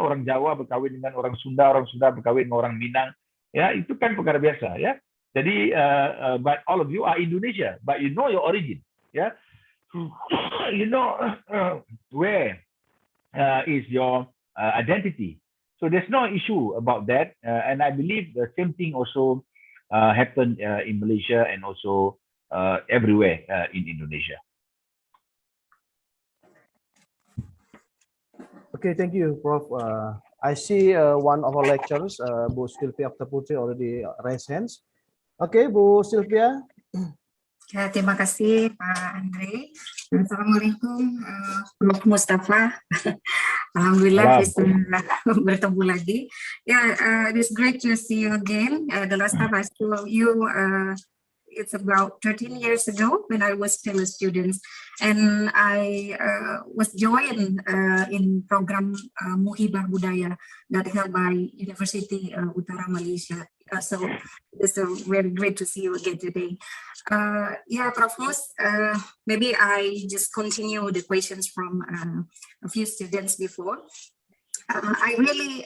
[SPEAKER 7] orang Jawa berkahwin dengan orang Sunda berkahwin dengan orang Minang, itu kan perkara biasa, Jadi, but all of you are Indonesia, but you know your origin, you know where is your identity. So there's no issue about that, and I believe the same thing also happened in Malaysia and also everywhere in Indonesia.
[SPEAKER 2] Okay, thank you, Prof. I see one of our lecturers, Bu Sylvia Putri, already raised hands. Oke, Bu Sylvia.
[SPEAKER 9] Ya, terima kasih Pak Andre. Assalamualaikum, Prof Mustafa. Alhamdulillah bisa bertemu lagi. It is great to see you again. The last time I saw you, it's about 13 years ago when I was still a student, and I was joined in program Muhibah Budaya that held by University Utara Malaysia. So it's very great to see you again today. Prof. Mus, maybe I just continue the questions from a few students before. I really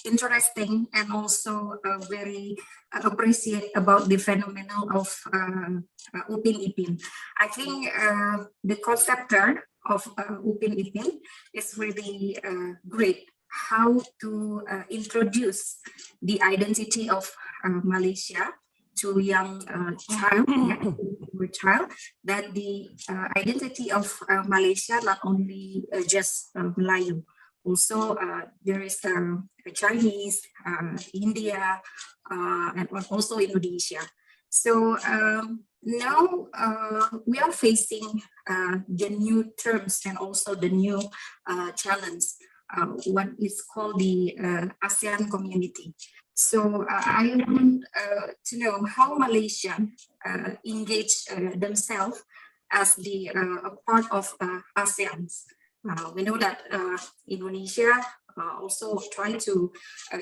[SPEAKER 9] interesting and also very appreciate about the phenomenon of Upin Ipin. I think the conceptor of Upin Ipin is really great. How to introduce the identity of Malaysia to young child, that the identity of Malaysia not only just Melayu, also there is Chinese, India, and also Indonesia. So now we are facing the new terms and also the new challenge, what is called the ASEAN community. So I want to know how Malaysia engage themselves as the a part of ASEAN. We know that Indonesia also trying to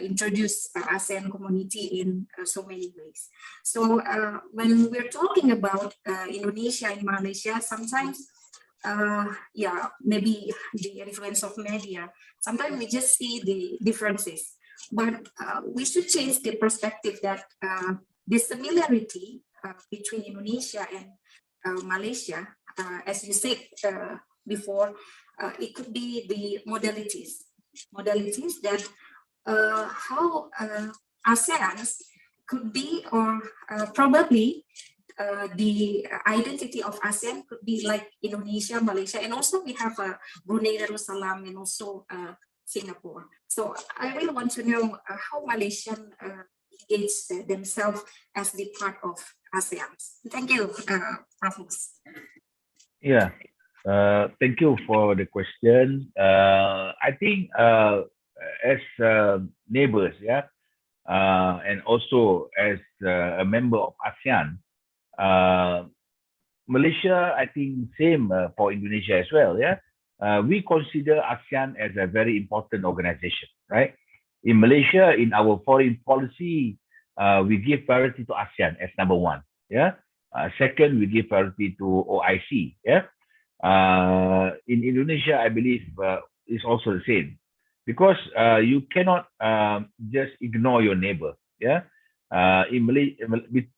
[SPEAKER 9] introduce ASEAN community in so many ways. So when we're talking about Indonesia and Malaysia, sometimes yeah, maybe the influence of media, sometimes we just see the differences, but we should change the perspective that the similarity between Indonesia and Malaysia, as you said before, it could be the modalities that how ASEAN could be, or probably the identity of ASEAN could be like Indonesia, Malaysia, and also we have Brunei Darussalam and also Singapore. So I really want to know how Malaysian engage themselves as the part of ASEAN. Thank you, Prof.
[SPEAKER 7] Yeah. Thank you for the question. I think as neighbors, yeah, and also as a member of ASEAN, Malaysia, I think same for Indonesia as well, yeah. We consider ASEAN as a very important organization, right? In Malaysia, in our foreign policy, we give priority to ASEAN as number one, yeah. Second, we give priority to OIC, yeah. In Indonesia, I believe is also the same, because you cannot just ignore your neighbor. Yeah,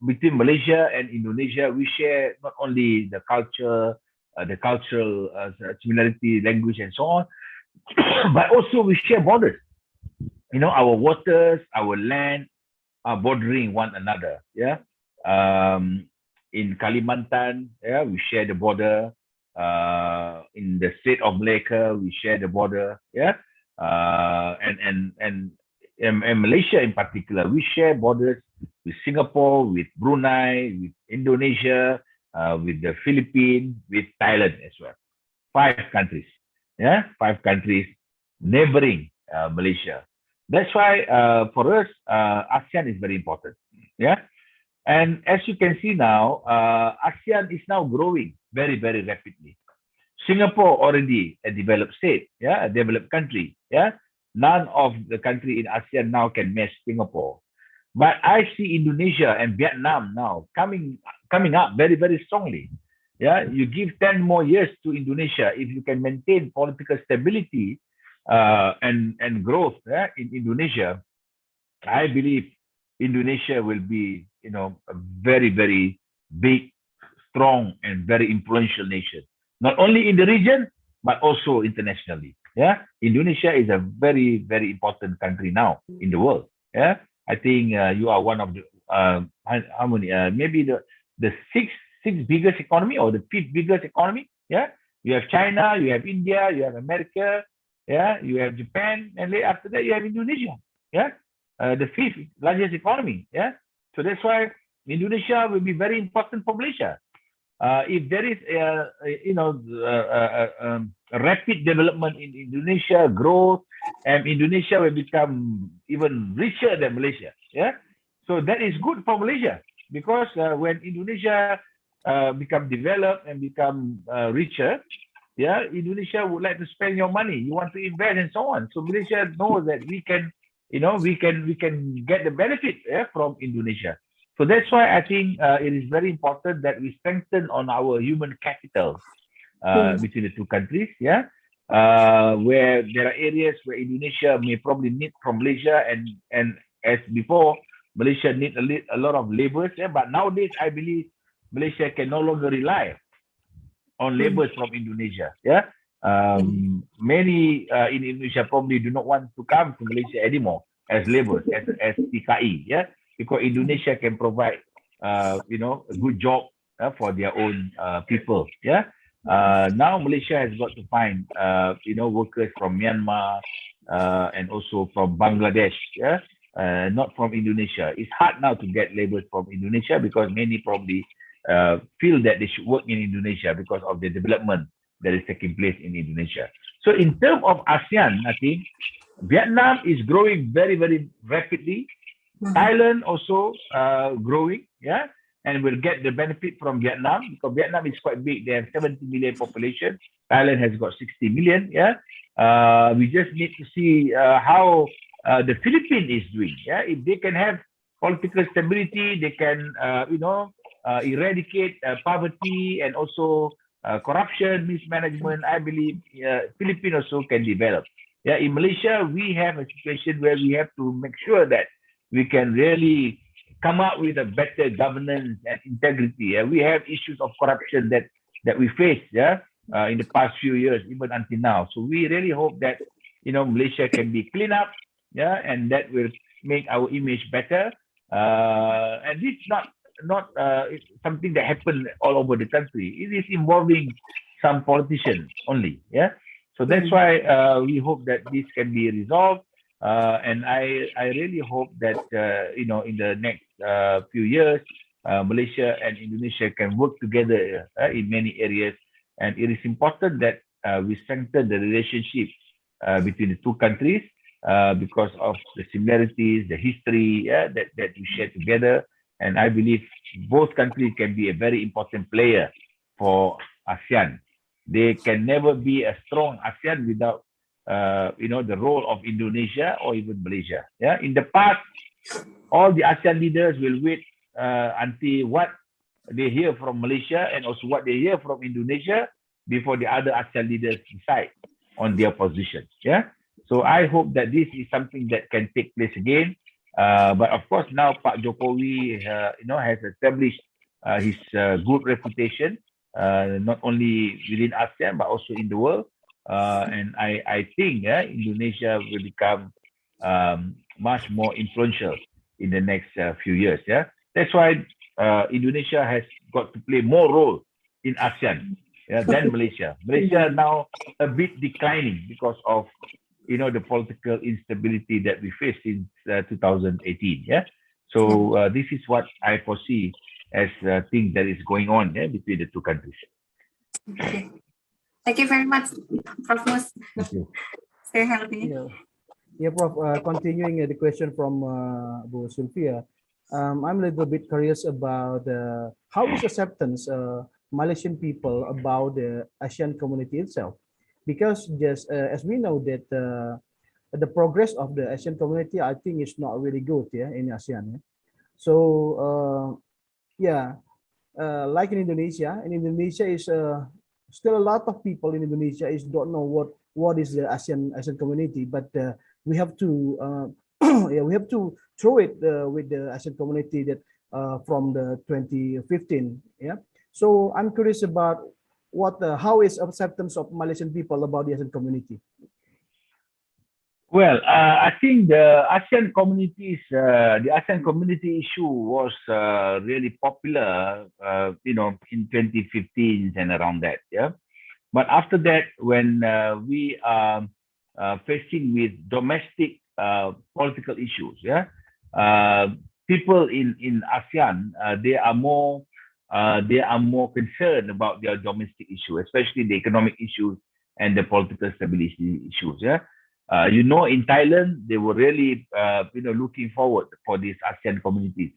[SPEAKER 7] between Malaysia and Indonesia, we share not only the culture, the cultural similarity, language, and so on, but also we share borders. You know, our waters, our land are bordering one another. Yeah, in Kalimantan, yeah, we share the border. In the state of Malacca, we share the border, yeah, and Malaysia in particular, we share borders with Singapore, with Brunei, with Indonesia, with the Philippines, with Thailand as well. 5 countries, yeah, 5 countries neighboring Malaysia. That's why for us, ASEAN is very important, yeah. And as you can see now, ASEAN is now growing very, very rapidly. Singapore already a developed state, yeah, a developed country, yeah. None of the country in ASEAN now can match Singapore. But I see Indonesia and Vietnam now coming up very, very strongly. Yeah, you give 10 more years to Indonesia, if you can maintain political stability and growth, yeah, in Indonesia, I believe Indonesia will be, you know, a very, very big, strong, and very influential nation, not only in the region, but also internationally. Yeah, Indonesia is a very, very important country now in the world. Yeah, I think you are one of the how many? Maybe the sixth biggest economy or the 5th biggest economy. Yeah, you have China, you have India, you have America. Yeah, you have Japan, and after that you have Indonesia. Yeah, the 5th largest economy. Yeah, so that's why Indonesia will be very important for Malaysia. If there is a rapid development in Indonesia, growth, and Indonesia will become even richer than Malaysia. Yeah, so that is good for Malaysia, because when Indonesia become developed and become richer, yeah, Indonesia would like to spend your money. You want to invest and so on. So Malaysia knows that we can, you know, we can get the benefit, yeah, from Indonesia. So that's why I think it is very important that we strengthen on our human capital between the 2 countries. Yeah, where there are areas where Indonesia may probably need from Malaysia, and as before, Malaysia need a lot of laborers. Yeah, but nowadays I believe Malaysia can no longer rely on laborers from Indonesia. Yeah, many in Indonesia probably do not want to come to Malaysia anymore as laborers, as TKI. Yeah, because Indonesia can provide a good job for their own people. Yeah. Now Malaysia has got to find workers from Myanmar and also from Bangladesh, yeah, not from Indonesia. It's hard now to get laborers from Indonesia because many probably feel that they should work in Indonesia because of the development that is taking place in Indonesia. So in terms of ASEAN, I think Vietnam is growing very, very rapidly. Thailand also growing, yeah, and will get the benefit from Vietnam because Vietnam is quite big. They have 70 million population. Thailand has got 60 million, yeah. We just need to see how the Philippines is doing, yeah. If they can have political stability, they can, eradicate poverty and also corruption, mismanagement. I believe Philippines also can develop. Yeah, in Malaysia, we have a situation where we have to make sure that we can really come up with a better governance and integrity. We have issues of corruption that we face, in the past few years, even until now. So we really hope that Malaysia can be cleaned up, and that will make our image better. And this is not something that happened all over the country. It is involving some politicians only, So that's why we hope that this can be resolved. And I really hope that in the next few years, Malaysia and Indonesia can work together in many areas. And it is important that we strengthen the relationship between the two countries because of the similarities, the history that we share together. And I believe both countries can be a very important player for ASEAN. They can never be a strong ASEAN without the role of Indonesia or even Malaysia. Yeah, in the past, all the ASEAN leaders will wait until what they hear from Malaysia and also what they hear from Indonesia before the other ASEAN leaders decide on their position. Yeah, so I hope that this is something that can take place again. But of course, now Pak Jokowi, has established his good reputation, not only within ASEAN but also in the world. And I think Indonesia will become much more influential in the next few years. Yeah, that's why Indonesia has got to play more role in ASEAN than Malaysia. Malaysia now a bit declining because of the political instability that we face since 2018. Yeah, so this is what I foresee as thing that is going on between the two countries.
[SPEAKER 9] Okay. Thank you very much, Prof. Mus. Stay healthy.
[SPEAKER 2] Yeah, Prof. Continuing the question from Bu Sylvia, I'm a little bit curious about how is acceptance Malaysian people about the ASEAN community itself, because just as we know that the progress of the ASEAN community, I think, is not really good in ASEAN. So like in Indonesia is still a lot of people in Indonesia don't know what is the ASEAN community, but we have to we have to throw it with the ASEAN community that from the 2015. So I'm curious about how is acceptance of Malaysian people about the ASEAN community.
[SPEAKER 7] Well, I think the ASEAN community issue was really popular, in 2015 and around that. But after that, when we are facing with domestic political issues, people in ASEAN they are more concerned about their domestic issue, especially the economic issues and the political stability issues. In Thailand, they were really, looking forward for this ASEAN communities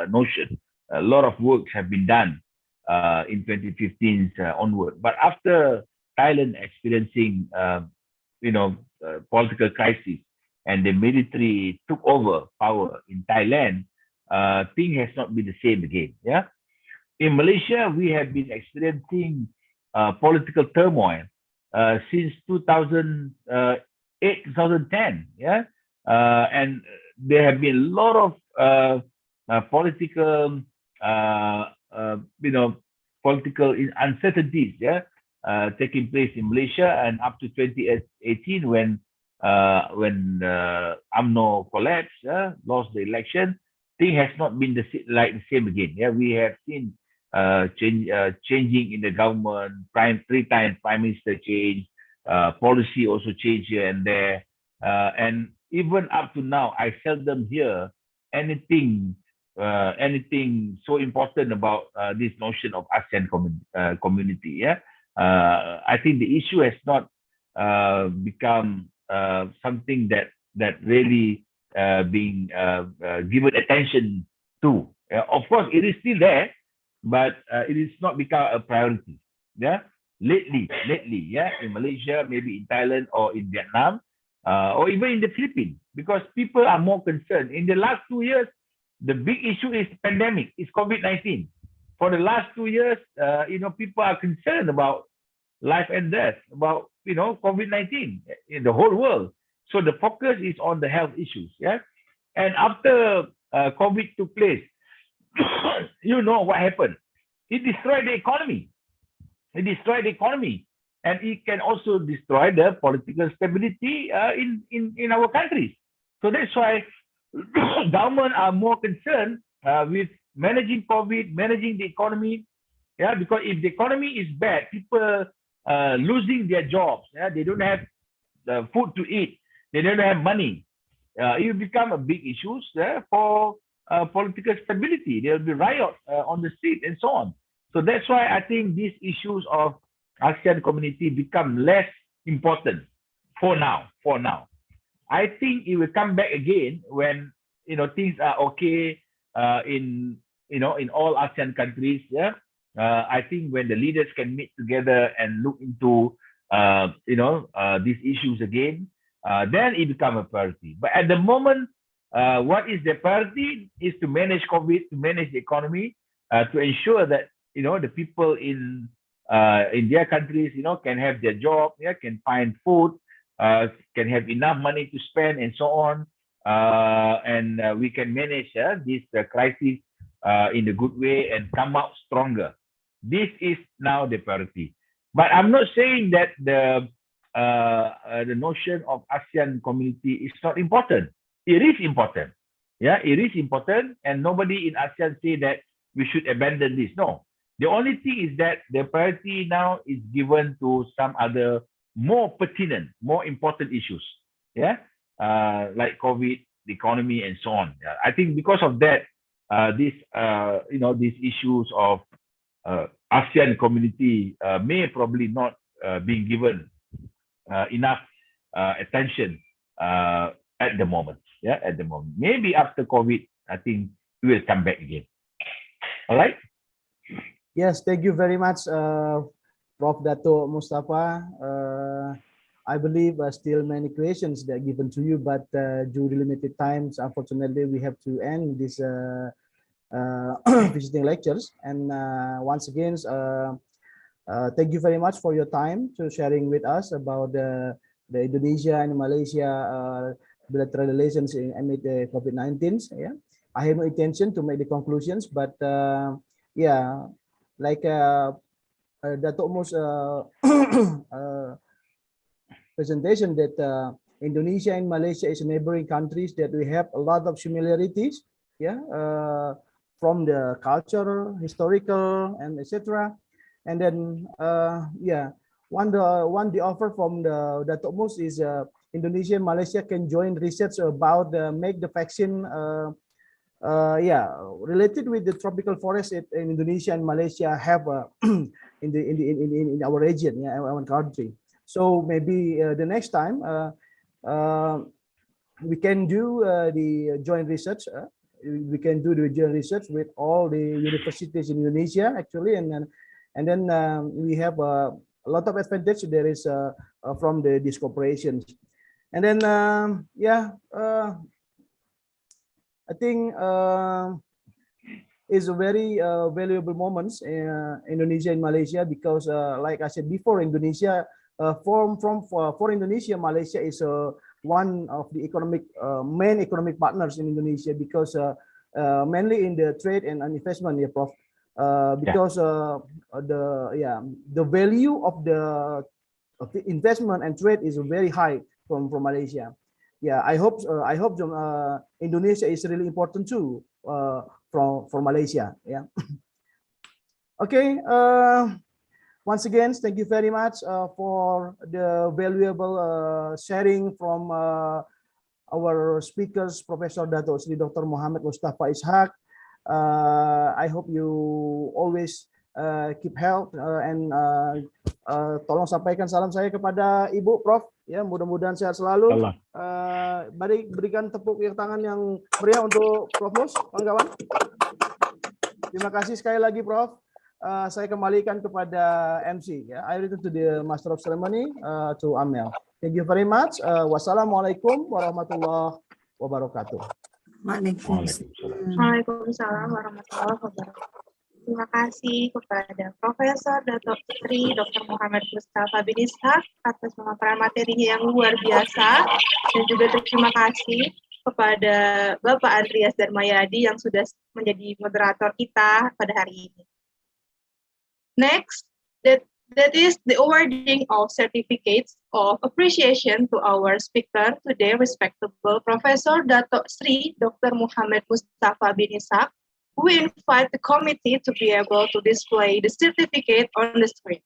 [SPEAKER 7] notion. A lot of work have been done in 2015 onward. But after Thailand experiencing, political crisis and the military took over power in Thailand, thing has not been the same again. In Malaysia, we have been experiencing political turmoil since 2008, 2010. Yeah, and there have been a lot of political, political uncertainties. Yeah, taking place in Malaysia, and up to 2018 when UMNO collapsed, lost the election, thing has not been the same again. Yeah, we have seen changing in the government, three times prime minister change, policy also change here and there, and even up to now, I seldom hear anything so important about this notion of ASEAN community. Yeah, I think the issue has not become something that really being given attention to. Of course, it is still there, but it is not become a priority. Yeah, lately, yeah, in Malaysia, maybe in Thailand or in Vietnam, or even in the Philippines, because people are more concerned. In the last 2 years, the big issue is pandemic, is COVID-19. For the last 2 years, people are concerned about life and death, about COVID-19 in the whole world. So the focus is on the health issues. Yeah, and after COVID took place, what happened? It destroyed the economy. And it can also destroy the political stability in our countries. So that's why government are more concerned with managing COVID, managing the economy. Yeah, because if the economy is bad, people losing their jobs. Yeah, they don't have food to eat. They don't have money. It will become a big issue for political stability. There will be riots on the street and so on. So that's why I think these issues of ASEAN community become less important for now. I think it will come back again when things are okay in all ASEAN countries. Yeah, I think when the leaders can meet together and look into these issues again, then it becomes a priority. But at the moment, what is the priority is to manage COVID, to manage the economy, to ensure that the people in their countries can have their job, can find food, can have enough money to spend and so on, and we can manage this crisis in a good way and come out stronger. This is now the priority. But I'm not saying that the notion of ASEAN community is not important. It is important. Yeah, it is important, and nobody in ASEAN say that we should abandon this. No. The only thing is that the priority now is given to some other more pertinent, more important issues. Yeah, like COVID, the economy, and so on. Yeah. I think because of that, these issues of ASEAN community may probably not be given enough attention at the moment. Yeah, at the moment. Maybe after COVID, I think it will come back again. All right.
[SPEAKER 2] Yes, thank you very much, Prof. Dato Mustafa. I believe still many questions that are given to you, but due to limited times, unfortunately, we have to end this visiting lectures. And once again, thank you very much for your time to sharing with us about the Indonesia and Malaysia bilateral relations amid the COVID-19. Yeah, I have no intention to make the conclusions, but yeah, like Dato Mus presentation that Indonesia and Malaysia is neighboring countries that we have a lot of similarities. Yeah, from the culture, historical, and etc. And then yeah, one the offer from the Dato Mus is Indonesia and Malaysia can join research about make the vaccine yeah, related with the tropical forest in Indonesia and Malaysia have in our region, yeah, our country. So maybe the next time we can do the joint research. We can do the joint research with all the universities in Indonesia actually, and then we have a lot of advantage there is from these corporations. And then yeah, I think is a very valuable moments in Indonesia and Malaysia, because like I said before, Indonesia for Indonesia, Malaysia is one of the main economic partners in Indonesia because mainly in the trade and investment, yeah, Prof. Because the value of the investment and trade is very high from Malaysia. Yeah, I hope Indonesia is really important too for Malaysia. Yeah. Okay. Once again, thank you very much for the valuable sharing from our speakers, Professor Dato Sri Dr. Mohamed Mustafa Ishak. I hope you always keep health and tolong sampaikan salam saya kepada Ibu Prof. Ya, mudah-mudahan sehat selalu. Mari berikan tepuk tangan yang meriah untuk Prof Mus, kawan-kawan. Terima kasih sekali lagi, Prof. Saya kembalikan kepada MC. Ya. I return to the Master of Ceremony to Amel. Thank you very much. Wassalamualaikum warahmatullahi wabarakatuh.
[SPEAKER 1] Waalaikumsalam warahmatullahi wabarakatuh. Terima kasih kepada Profesor Dato Sri Dr. Muhammad Mustafa bin Ishak atas pemaparan materinya yang luar biasa, dan juga terima kasih kepada Bapak Andrias Darmayadi yang sudah menjadi moderator kita pada hari ini. Next, that is the awarding of certificates of appreciation to our speaker today, respectable Professor Dato Sri Dr. Muhammad Mustafa bin Ishak. We invite the committee to be able to display the certificate on the screen.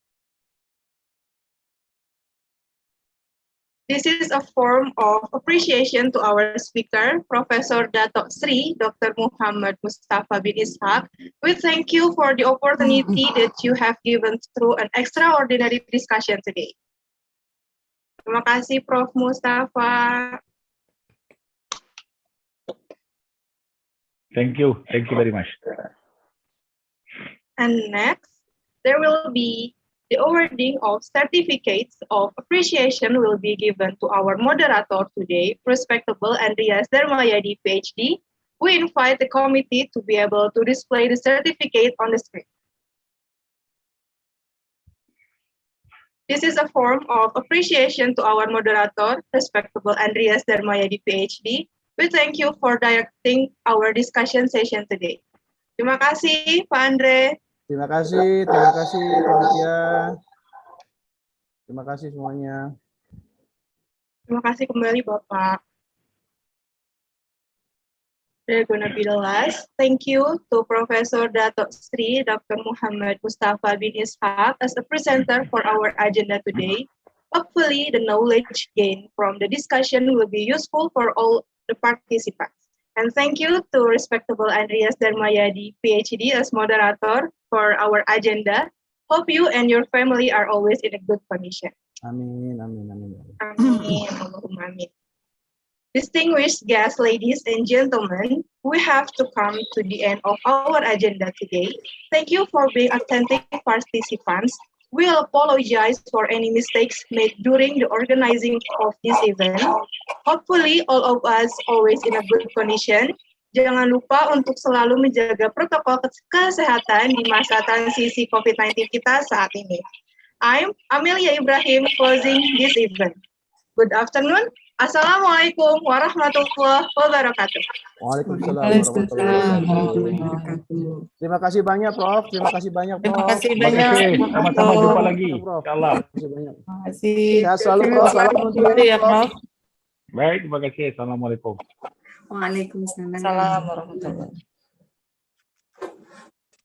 [SPEAKER 1] This is a form of appreciation to our speaker, Professor Dato Sri Dr. Muhammad Mustafa bin Ishak. We thank you for the opportunity that you have given through an extraordinary discussion today. Terima kasih, Prof. Mustafa.
[SPEAKER 7] Thank you very much.
[SPEAKER 1] And next, there will be the awarding of certificates of appreciation will be given to our moderator today, respectable Andrias Darmayadi, Ph.D. We invite the committee to be able to display the certificate on the screen. This is a form of appreciation to our moderator, respectable Andrias Darmayadi, Ph.D. We thank you for directing our discussion session today. Terima kasih, Pak Andre.
[SPEAKER 2] Terima kasih panitia. Terima kasih semuanya.
[SPEAKER 1] Terima kasih kembali, Bapak. They're gonna be the last. Thank you to Professor Dato Sri Dr. Muhammad Mustafa bin Ishak as the presenter for our agenda today. Hopefully, the knowledge gained from the discussion will be useful for all the participants. And thank you to respectable Andrias Darmayadi, Ph.D. as moderator for our agenda. Hope you and your family are always in a good condition.
[SPEAKER 2] Amin, amin, amin.
[SPEAKER 1] Amin, Allahumma amin. Distinguished guests, ladies and gentlemen, we have to come to the end of our agenda today. Thank you for being attentive participants. We'll apologize for any mistakes made during the organizing of this event. Hopefully, all of us always in a good condition. Jangan lupa untuk selalu menjaga protokol kesehatan di masa transisi COVID-19 kita saat ini. I'm Amelia Ibrahim closing this event. Good afternoon. Assalamualaikum warahmatullahi wabarakatuh.
[SPEAKER 2] Waalaikumsalam warahmatullahi wabarakatuh. Terima kasih banyak, Prof. Terima kasih banyak, Prof.
[SPEAKER 4] Terima kasih banyak.
[SPEAKER 7] Sama-sama jumpa lagi.
[SPEAKER 2] Insyaallah. Terima kasih banyak.
[SPEAKER 4] Terima kasih.
[SPEAKER 2] Sehat selalu, Prof. Salam
[SPEAKER 4] kembali ya, Prof.
[SPEAKER 7] Baik, terima kasih. Assalamualaikum.
[SPEAKER 9] Waalaikumsalam.
[SPEAKER 4] Assalamualaikum warahmatullahi wabarakatuh.